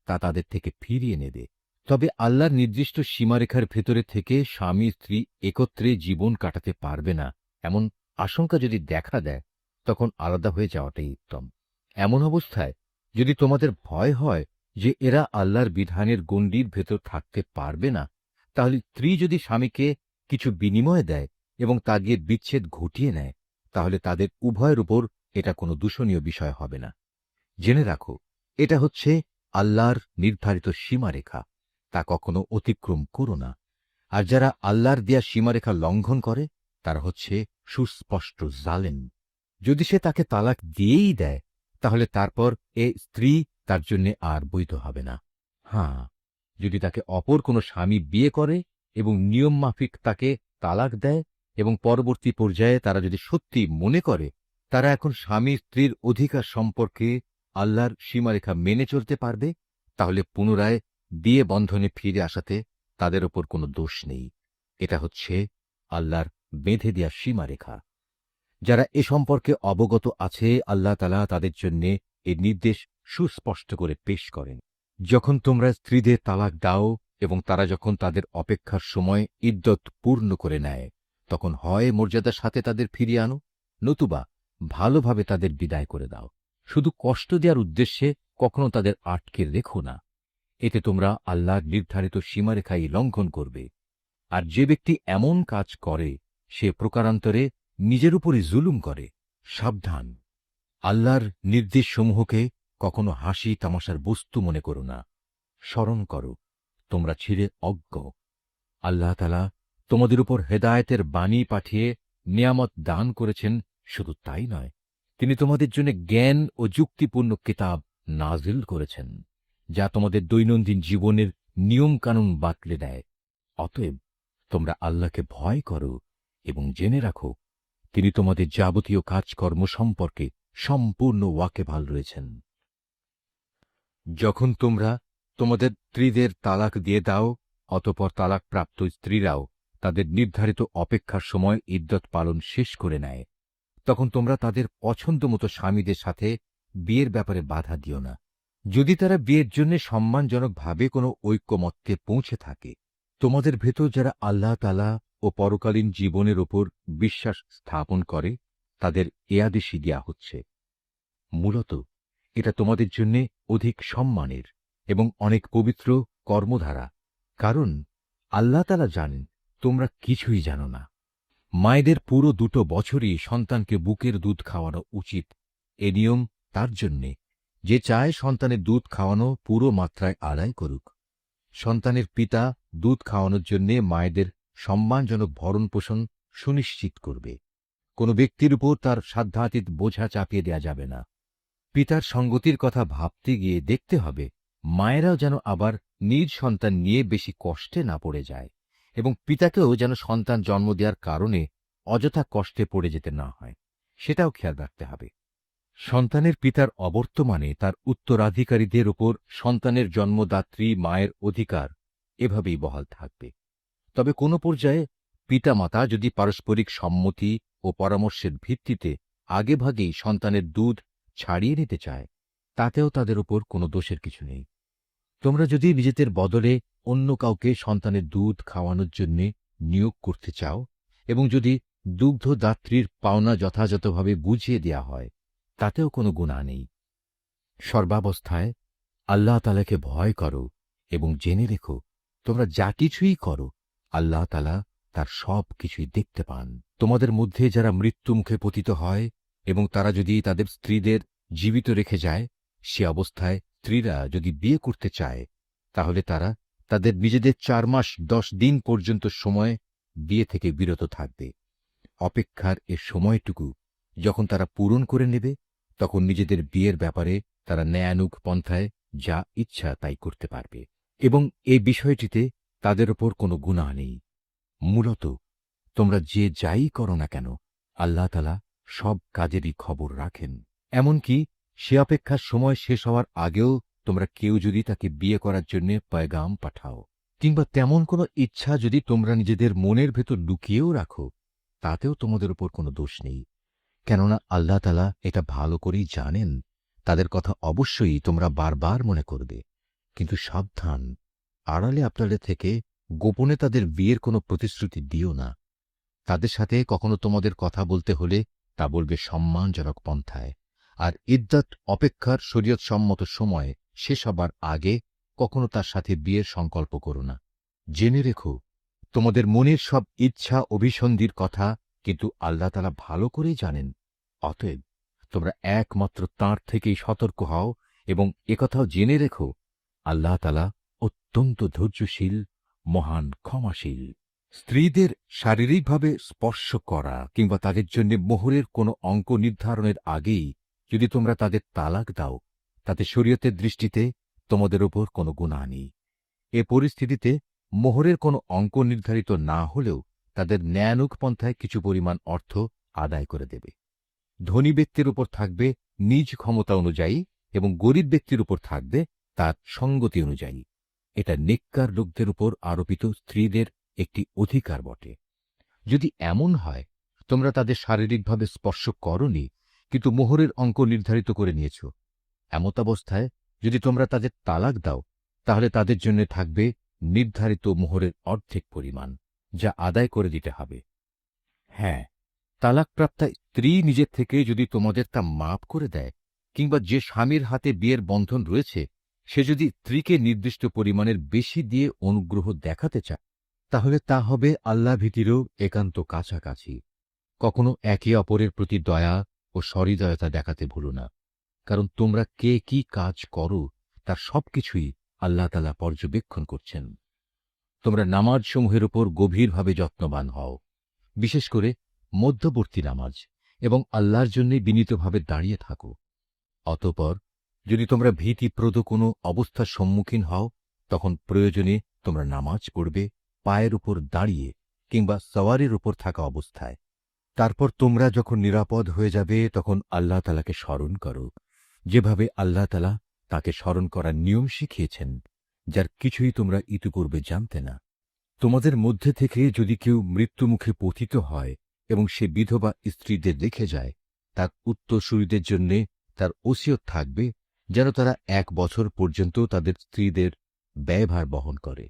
তা তাদের থেকে ফিরিয়ে নেবে। তবে আল্লাহর নির্দিষ্ট সীমারেখার ভেতরে থেকে স্বামী স্ত্রী একত্রে জীবন কাটাতে পারবে না, এমন আশঙ্কা যদি দেখা দেয়, তখন আলাদা হয়ে যাওয়াটাই উত্তম। এমন অবস্থায় যদি তোমাদের ভয় হয় যে এরা আল্লাহর বিধানের গণ্ডির ভেতর থাকতে পারবে না, তাহলে স্ত্রী যদি স্বামীকে কিছু বিনিময় দেয় এবং তা গিয়ে বিচ্ছেদ ঘটিয়ে নেয়, তাহলে তাদের উভয়ের উপর এটা কোনো দূষণীয় বিষয় হবে না। জেনে রাখো, এটা হচ্ছে আল্লাহর নির্ধারিত সীমারেখা, তা কখনো অতিক্রম করো না। আর যারা আল্লাহর দেয়া সীমারেখা লঙ্ঘন করে, তারা হচ্ছে সুস্পষ্ট জালেম। যদি সে তাকে তালাক দিয়েই দেয়, তাহলে তারপর এ স্ত্রী তার জন্য আর বৈধ হবে না। হ্যাঁ, যদি তাকে অপর কোনো স্বামী বিয়ে করে এবং নিয়ম মাফিক তাকে তালাক দেয় এবং পরবর্তী পর্যায়ে তারা যদি সত্যি মনে করে তারা এখন স্বামী স্ত্রীর অধিকার সম্পর্কে আল্লাহর সীমারেখা মেনে চলতে পারবে, তাহলে পুনরায় বিয়ে বন্ধনে ফিরে আসাতে তাদের ওপর কোনো দোষ নেই। এটা হচ্ছে আল্লাহর বেঁধে দেয়া সীমারেখা। যারা এ সম্পর্কে অবগত আছে, আল্লাহ তাআলা তাদের জন্য এই নির্দেশ সুস্পষ্ট করে পেশ করেন। যখন তোমরা স্ত্রীদের তালাক দাও এবং তারা যখন তাদের অপেক্ষার সময় ইদ্যত পূর্ণ করে নেয়, তখন হয় মর্যাদার সাথে তাদের ফিরিয়ে আনো, নতুবা ভালোভাবে তাদের বিদায় করে দাও। শুধু কষ্ট দেওয়ার উদ্দেশ্যে কখনো তাদের আটকে রেখো না। এতে তোমরা আল্লাহর নির্ধারিত সীমারেখাই লঙ্ঘন করবে। আর যে ব্যক্তি এমন কাজ করে, সে প্রকারান্তরে নিজের উপরই জুলুম করে। সাবধান, আল্লাহর নির্দেশসমূহকে কখনো হাসি তামাশার বস্তু মনে করো না। স্মরণ করো, তোমরা ছিলে অজ্ঞ। আল্লাহ তাআলা তোমাদের উপর হেদায়েতের বাণী পাঠিয়ে নিয়ামত দান করেছেন। শুধু তাই নয়, তিনি তোমাদের জন্য জ্ঞান ও যুক্তিপূর্ণ কিতাব নাজিল করেছেন, যা তোমাদের দৈনন্দিন জীবনের নিয়ম-কানুন বাতলে দেয়। অতএব তোমরা আল্লাহকে ভয় করো এবং জেনে রাখো, তিনি তোমাদের যাবতীয় কাজকর্ম সম্পর্কে সম্পূর্ণ ওয়াকেবহাল রয়েছেন। যখন তোমরা তোমাদের স্ত্রীদের তালাক দিয়ে দাও, অতঃপর তালাকপ্রাপ্ত স্ত্রীরাও তাদের নির্ধারিত অপেক্ষার সময় ইদ্যত পালন শেষ করে নেয়, তখন তোমরা তাদের পছন্দমতো স্বামীদের সাথে বিয়ের ব্যাপারে বাধা দিও না। যদি তারা বিয়ের জন্য সম্মানজনকভাবে কোনো ঐক্যমত্যে পৌঁছে থাকে, তোমাদের ভেতর যারা আল্লাহ তাআলা ও পরকালীন জীবনের ওপর বিশ্বাস স্থাপন করে, তাদের এ আদেশই দেয়া হচ্ছে। মূলত এটা তোমাদের জন্য অধিক সম্মানের এবং অনেক পবিত্র কর্মধারা, কারণ আল্লাহ তাআলা জানেন তোমরা কিছুই জানো না। মায়েদের পুরো 2 বছরই সন্তানকে বুকের দুধ খাওয়ানো উচিত। এ নিয়ম তার জন্যে যে চায় সন্তানের দুধ খাওয়ানো পুরো মাত্রায় আদায় করুক। সন্তানের পিতা দুধ খাওয়ানোর জন্য মায়েদের সম্মানজনক ভরণ-পোষণ সুনিশ্চিত করবে। কোনো ব্যক্তির উপর তার সাধ্যাতীত বোঝা চাপিয়ে দেয়া যাবে না। পিতার সঙ্গতির কথা ভাবতে গিয়ে দেখতে হবে মায়েরাও যেন আবার নিজ সন্তান নিয়ে বেশি কষ্টে না পড়ে যায়, এবং পিতাকেও যেন সন্তান জন্ম দেওয়ার কারণে অযথা কষ্টে পড়ে যেতে না হয়, সেটাও খেয়াল রাখতে হবে। সন্তানের পিতার অবর্তমানে তার উত্তরাধিকারীদের ওপর সন্তানের জন্মদাত্রী মায়ের অধিকার এভাবেই বহাল থাকবে। তবে কোনো পর্যায়ে পিতামাতা যদি পারস্পরিক সম্মতি ও পরামর্শের ভিত্তিতে আগেভাগেই সন্তানের দুধ ছাড়িয়ে নিতে চায়, তাতেও তাদের ওপর কোনো দোষের কিছু নেই। তোমরা যদি নিজেদের বদলে অন্য কাউকে সন্তানের দুধ খাওয়ানোর জন্য নিয়োগ করতে চাও, এবং যদি দুগ্ধদাত্রীর পাওনা যথাযথভাবে বুঝিয়ে দেয়া হয়, তাতেও কোনো গুনাহ নেই। সর্বাবস্থায় আল্লাহ তাআলাকে ভয় করো এবং জেনে রেখো, তোমরা যা কিছুই করো আল্লাহ তাআলা তার সব কিছুই দেখতে পান। তোমাদের মধ্যে যারা মৃত্যু মুখে পতিত হয় এবং তারা যদি তাদের স্ত্রীদের জীবিত রেখে যায়, সে অবস্থায় স্ত্রীরা যদি বিয়ে করতে চায়, তাহলে তারা তাদের নিজেদের 4 মাস 10 দিন পর্যন্ত সময় বিয়ে থেকে বিরত থাকবে। অপেক্ষার এ সময়টুকু যখন তারা পূরণ করে নেবে, তখন নিজেদের বিয়ের ব্যাপারে তারা ন্যায়ানুগ পন্থায় যা ইচ্ছা তাই করতে পারবে, এবং এই বিষয়টিতে তাদের ওপর কোনো গুনাহ নেই। মূলত তোমরা যে যাই করো না কেন, আল্লাহ তাআলা সব কাজেরই খবর রাখেন। এমনকি সে অপেক্ষার সময় শেষ হওয়ার আগেও তোমরা কেউ যদি তাকে বিয়ে করার জন্য পয়গাম পাঠাও, কিংবা তেমন কোনো ইচ্ছা যদি তোমরা নিজেদের মনের ভেতর লুকিয়েও রাখো, তাতেও তোমাদের উপর কোনো দোষ নেই। কেননা আল্লাহ তাআলা এটা ভালো করেই জানেন, তাদের কথা অবশ্যই তোমরা বারবার মনে করবে। কিন্তু সাবধান, আড়ালে আবডালে থেকে গোপনে তাদের বিয়ের কোনো প্রতিশ্রুতি দিও না। তাদের সাথে কখনো তোমাদের কথা বলতে হলে তা বলবে সম্মানজনক পন্থায়, আর ইদ্যত অপেক্ষার শরীয়তসম্মত সময় শেষ হবার আগে কখনো তার সাথে বিয়ের সংকল্প করো না। জেনে রেখো, তোমাদের মনের সব ইচ্ছা অভিসন্ধির কথা কিন্তু আল্লাহ তাআলা ভালো করেই জানেন। অতএব তোমরা একমাত্র তাঁর থেকেই সতর্ক হও, এবং একথাও জেনে রেখো, আল্লাহ তাআলা অত্যন্ত ধৈর্যশীল, মহান ক্ষমাশীল। স্ত্রীদের শারীরিকভাবে স্পর্শ করা কিংবা তাদের জন্য মোহরের কোনো অঙ্ক নির্ধারণের আগেই যদি তোমরা তাদের তালাক দাও, তাতে শরীয়তের দৃষ্টিতে তোমাদের ওপর কোনো গুনাহ নেই। এ পরিস্থিতিতে মোহরের কোনো অঙ্ক নির্ধারিত না হলেও তাদের ন্যায়ানুগ পন্থায় কিছু পরিমাণ অর্থ আদায় করে দেবে। ধনী ব্যক্তির উপর থাকবে নিজ ক্ষমতা অনুযায়ী, এবং গরিব ব্যক্তির উপর থাকবে তার সঙ্গতি অনুযায়ী। এটা নেককার লোকদের উপর আরোপিত স্ত্রীদের একটি অধিকার বটে। যদি এমন হয় তোমরা তাদের শারীরিকভাবে স্পর্শ করনি, কিন্তু মোহরের অঙ্ক নির্ধারিত করে নিয়েছ, এমতাবস্থায় যদি তোমরা তাদের তালাক দাও, তাহলে তাদের জন্য থাকবে নির্ধারিত মোহরের অর্ধেক পরিমাণ, যা আদায় করে দিতে হবে। হ্যাঁ, তালাকপ্রাপ্তা স্ত্রী নিজের থেকে যদি তোমাদের তা মাপ করে দেয়, কিংবা যে স্বামীর হাতে বিয়ের বন্ধন রয়েছে সে যদি স্ত্রীকে নির্দিষ্ট পরিমাণের বেশি দিয়ে অনুগ্রহ দেখাতে চায়, তাহলে তা হবে আল্লাহ ভীতিরও একান্ত কাছাকাছি। কখনো একে অপরের প্রতি দয়া ও সহৃদয়তা দেখাতে ভুলো না, কারণ তোমরা কে কি কাজ করো তার সবকিছুই আল্লাহ তাআলা পর্যবেক্ষণ করছেন। তোমরা নামাজসমূহের উপর গভীরভাবে যত্নবান হও, বিশেষ করে মধ্যবর্তী নামাজ, এবং আল্লাহর জন্যে বিনীতভাবে দাঁড়িয়ে থাকো। অতঃপর যদি তোমরা ভীতিপ্রদ কোনো অবস্থার সম্মুখীন হও, তখন প্রয়োজনে তোমরা নামাজ পড়বে পায়ের উপর দাঁড়িয়ে কিংবা সওয়ারির উপর থাকা অবস্থায়। তারপর তোমরা যখন নিরাপদ হয়ে যাবে, তখন আল্লাহ তাআলাকে স্মরণ করো, যেভাবে আল্লাহ তাআলা তাকে স্মরণ করার নিয়ম শিখিয়েছেন, যার কিছুই তোমরা ইতিপূর্বে জানতে না। তোমাদের মধ্যে থেকে যদি কেউ মৃত্যুমুখে পতিত হয় এবং সে বিধবা স্ত্রীদের রেখে যায়, তার উত্তরসূরিদের জন্যে তার ওসিয়ত থাকবে যেন তারা 1 বছর পর্যন্ত তাদের স্ত্রীদের ব্যয়ভার বহন করে।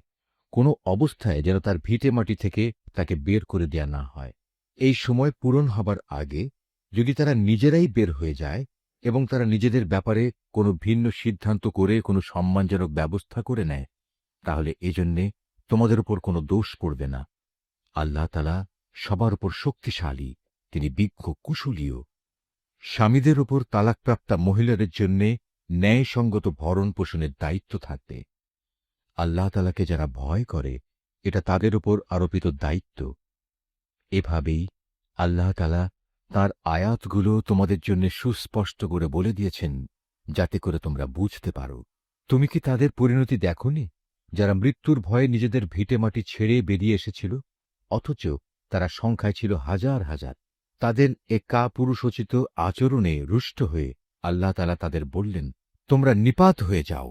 কোনো অবস্থায় যেন তার ভিটেমাটি থেকে তাকে বের করে দেয়া না হয়। এই সময় পূরণ হবার আগে যদি তারা নিজেরাই বের হয়ে যায় এবং তারা নিজেদের ব্যাপারে কোনো ভিন্ন সিদ্ধান্ত করে কোনো সম্মানজনক ব্যবস্থা করে নেয়, তাহলে এজন্যে তোমাদের উপর কোনো দোষ পড়বে না। আল্লাহ তাআলা সবার উপর শক্তিশালী, তিনি বিজ্ঞ কুশলীও। স্বামীদের উপর তালাকপ্রাপ্তা মহিলাদের জন্যে ন্যায়সঙ্গত ভরণ পোষণের দায়িত্ব থাকবে। আল্লাহ তাআলাকে যারা ভয় করে, এটা তাদের উপর আরোপিত দায়িত্ব। এভাবেই আল্লাহ তাআলা তাঁর আয়াতগুলো তোমাদের জন্য সুস্পষ্ট করে বলে দিয়েছেন, যাতে করে তোমরা বুঝতে পারো। তুমি কি তাদের পরিণতি দেখোনি, যারা মৃত্যুর ভয়ে নিজেদের ভিটেমাটি ছেড়ে বেরিয়ে এসেছিল, অথচ তারা সংখ্যায় ছিল হাজার হাজার। তাদের এ কাপুরুষোচিত আচরণে রুষ্ট হয়ে আল্লাহ তাআলা তাদের বললেন, তোমরা নিপাত হয়ে যাও।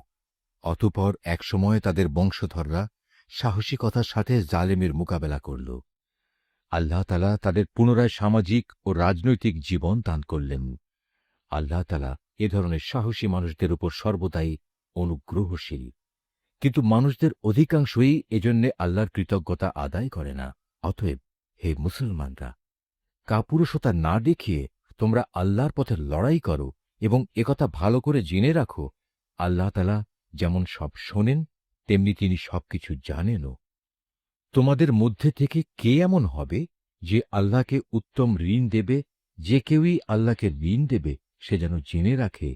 অতঃপর একসময় তাদের বংশধররা সাহসিকতার সাথে জালেমের মোকাবেলা করল। আল্লাহ তাআলা তাদের পুনরায় সামাজিক ও রাজনৈতিক জীবন দান করলেন। আল্লাহ তাআলা এ ধরনের সাহসী মানুষদের উপর সর্বদাই অনুগ্রহশীল। কিন্তু মানুষদের অধিকাংশই এজন্যে আল্লাহর কৃতজ্ঞতা আদায় করে না। অতএব হে মুসলমানরা, কাপুরুষতা না দেখিয়ে তোমরা আল্লাহর পথে লড়াই করো এবং একথা ভালো করে জেনে রাখো, আল্লাহ তাআলা যেমন সব শোনেন, তেমনি তিনি সবকিছু জানেনও। তোমাদের মধ্যে থেকে কে এমন হবে যে আল্লাহকে উত্তম ঋণ দেবে? যে কেউই আল্লাহকে ঋণ দেবে, সে যেন জেনে রাখে,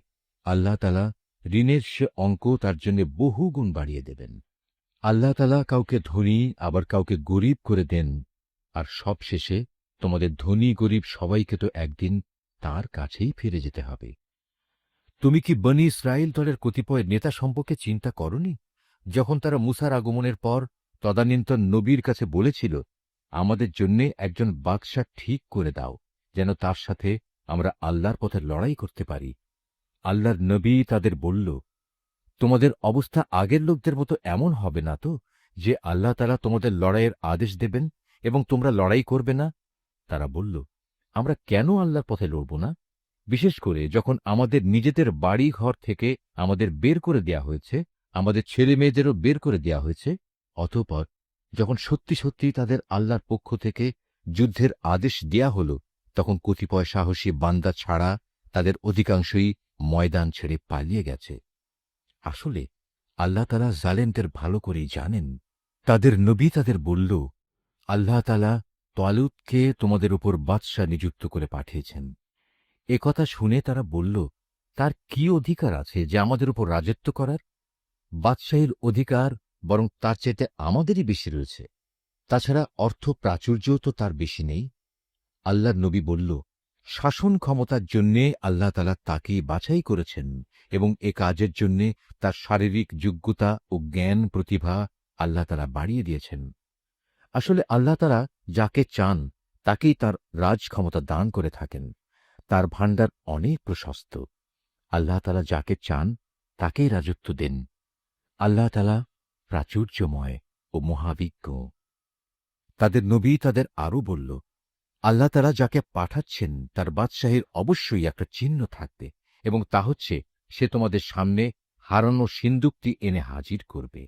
আল্লাহ তাআলা ঋণের সে অঙ্ক তার জন্য বহু গুণ বাড়িয়ে দেবেন। আল্লাহ তাআলা কাউকে ধনী আবার কাউকে গরিব করে দেন, আর সবশেষে তোমাদের ধনী গরিব সবাইকে তো একদিন তাঁর কাছেই ফিরে যেতে হবে। তুমি কি বনী ইসরাইল দলের কতিপয় নেতা সম্পর্কে চিন্তা করনি, যখন তারা মূসার আগমনের পর তদানীন্তন নবীর কাছে বলেছিল, আমাদের জন্যে একজন বাদশা ঠিক করে দাও, যেন তার সাথে আমরা আল্লাহর পথে লড়াই করতে পারি। আল্লাহর নবী তাদের বলল, তোমাদের অবস্থা আগের লোকদের মতো এমন হবে না তো, যে আল্লাহ তাআলা তোমাদের লড়াইয়ের আদেশ দেবেন এবং তোমরা লড়াই করবে না? তারা বলল, আমরা কেন আল্লাহর পথে লড়ব না, বিশেষ করে যখন আমাদের নিজেদের বাড়ি ঘর থেকে আমাদের বের করে দেয়া হয়েছে, আমাদের ছেলে মেয়েদেরও বের করে দেয়া হয়েছে। অতঃপর যখন সত্যি সত্যি তাদের আল্লাহর পক্ষ থেকে যুদ্ধের আদেশ দেয়া হল, তখন কতিপয় সাহসী বান্দা ছাড়া তাদের অধিকাংশই ময়দান ছেড়ে পালিয়ে গেছে। আসলে আল্লাহ তাআলা জালেমদের ভালো করেই জানেন। তাদের নবী তাদের বলল, আল্লাহ তাআলা তালুতকে তোমাদের উপর বাদশা নিযুক্ত করে পাঠিয়েছেন। একথা শুনে তারা বলল, তার কি অধিকার আছে যে আমাদের উপর রাজত্ব করার? বাদশাহীর অধিকার বরং তার চাইতে আমাদেরই বেশি রয়েছে। তাছাড়া অর্থ প্রাচুর্য তো তার বেশি নেই। আল্লাহর নবী বলল, শাসন ক্ষমতার জন্যে আল্লাহ তাআলা তাকেই বাছাই করেছেন এবং এ কাজের জন্যে তার শারীরিক যোগ্যতা ও জ্ঞান প্রতিভা আল্লাহ তাআলা বাড়িয়ে দিয়েছেন। আসলে আল্লাহ তাআলা যাকে চান তাকেই তার রাজ ক্ষমতা দান করে থাকেন। তার ভাণ্ডার অনেক প্রশস্ত। আল্লাহ তাআলা যাকে চান তাকেই রাজত্ব দেন। আল্লাহ তাআলা প্রাচুর্যময় ও মহাবিজ্ঞ। তাদের নবী তাদের আরও বলল, আল্লাহ তাআলা যাকে পাঠাচ্ছেন তার বাদশাহীর অবশ্যই একটা চিহ্ন থাকবে, এবং তা হচ্ছে সে তোমাদের সামনে হারানো সিন্দুকটি এনে হাজির করবে।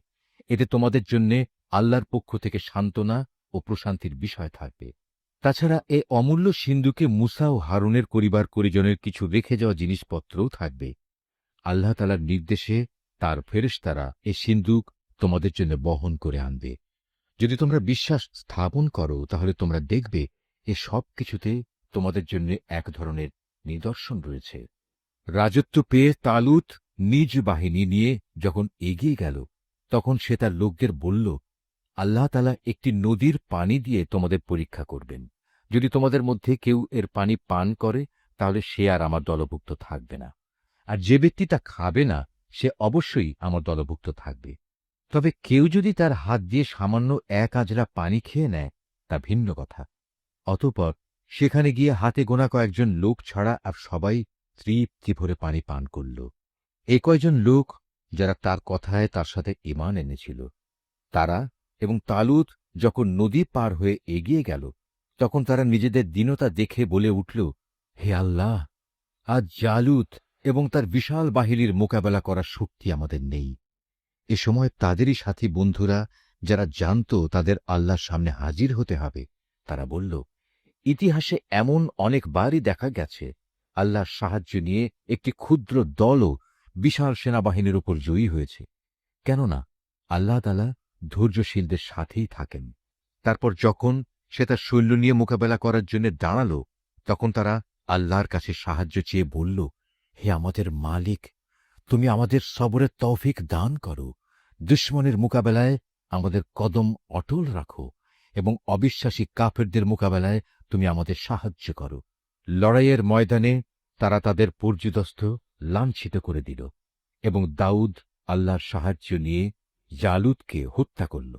এতে তোমাদের জন্যে আল্লাহর পক্ষ থেকে সান্ত্বনা ও প্রশান্তির বিষয় থাকবে। তাছাড়া এ অমূল্য সিন্দুকে মূসা ও হারুনের পরিবার পরিজনের কিছু রেখে যাওয়া জিনিসপত্রও থাকবে। আল্লাহ তাআলার নির্দেশে তার ফেরেশতারা এ সিন্দুক তোমাদের জন্য বহন করে আনবে। যদি তোমরা বিশ্বাস স্থাপন করো, তাহলে তোমরা দেখবে এ সব কিছুতে তোমাদের জন্য এক ধরনের নিদর্শন রয়েছে। রাজত্ব পেয়ে তালুত নিজ বাহিনী নিয়ে যখন এগিয়ে গেল, তখন সে তার লোকদের বলল, আল্লাহ তাআলা একটি নদীর পানি দিয়ে তোমাদের পরীক্ষা করবেন। যদি তোমাদের মধ্যে কেউ এর পানি পান করে, তাহলে সে আর আমার দলভুক্ত থাকবে না, আর যে ব্যক্তি তা খাবে না, সে অবশ্যই আমার দলভুক্ত থাকবে। তবে কেউ যদি তার হাত দিয়ে সামান্য এক আজরা পানি খেয়ে নেয়, তা ভিন্ন কথা। অতঃপর সেখানে গিয়ে হাতে গোনা কয়েকজন লোক ছাড়া আর সবাই তৃপ্তি ভরে পানি পান করল। এই কয়জন লোক যারা তার কথায় তার সাথে ঈমান এনেছিল, তারা এবং তালুত যখন নদী পার হয়ে এগিয়ে গেল, তখন তারা নিজেদের দীনতা দেখে বলে উঠল, হে আল্লাহ, আজ জালুত এবং তার বিশাল বাহিনীর মোকাবেলা করার শক্তি আমাদের নেই। এ সময় তাদেরই সাথী বন্ধুরা, যারা জানত তাদের আল্লাহর সামনে হাজির হতে হবে, তারা বলল, ইতিহাসে এমন অনেকবারই দেখা গেছে আল্লাহর সাহায্য নিয়ে একটি ক্ষুদ্র দলও বিশাল সেনাবাহিনীর উপর জয়ী হয়েছে। কেননা আল্লাহ তাআলা ধৈর্যশীলদের সাথেই থাকেন। তারপর যখন সে তার সৈন্য নিয়ে মোকাবেলা করার জন্য দাঁড়াল, তখন তারা আল্লাহর কাছে সাহায্য চেয়ে বলল, হে আমাদের মালিক, তুমি আমাদের সবরের তৌফিক দান করো, দুশমনের মোকাবেলায় আমাদের কদম অটল রাখো এবং অবিশ্বাসী কাফেরদের মোকাবেলায় তুমি আমাদের সাহায্য করো। লড়াইয়ের ময়দানে তারা তাদের পর্যুদস্ত লাঞ্ছিত করে দিল এবং দাউদ আল্লাহর সাহায্য নিয়ে জালুতকে হত্যা করল।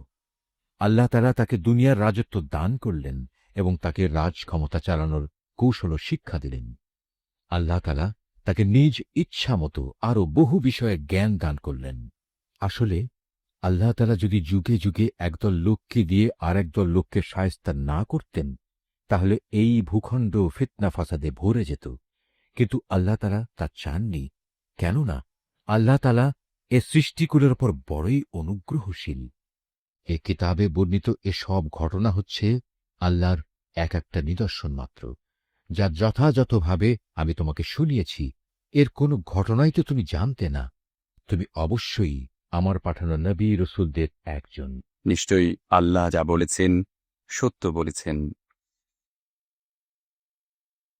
আল্লাহ তাআলা তাকে দুনিয়ার রাজত্ব দান করলেন এবং তাকে রাজ ক্ষমতা চালানোর কৌশল শিক্ষা দিলেন। আল্লাহ তাআলা তাকে নিজ ইচ্ছামতো আরও বহু বিষয়ে জ্ঞান দান করলেন। আসলে আল্লাহ তাআলা যদি যুগে যুগে একদল লোককে দিয়ে আর একদল লোককে শায়েস্তা না করতেন, তাহলে এই ভূখণ্ড ফিতনা ফাসাদে ভরে যেত। কিন্তু আল্লাহ তাআলা তা চাননি, কেননা আল্লাহ তাআলা এ সৃষ্টিকুলের ওপর বড়ই অনুগ্রহশীল। এ কিতাবে বর্ণিত এসব ঘটনা হচ্ছে আল্লাহর এক একটা নিদর্শন মাত্র, যা যথাযথভাবে আমি তোমাকে শুনিয়েছি। এর কোনো ঘটনাই তো তুমি জানতে না। তুমি অবশ্যই আমার পাঠানো নবী রসুলদের একজন। নিশ্চয়ই আল্লাহ যা বলেছেন সত্য বলেছেন।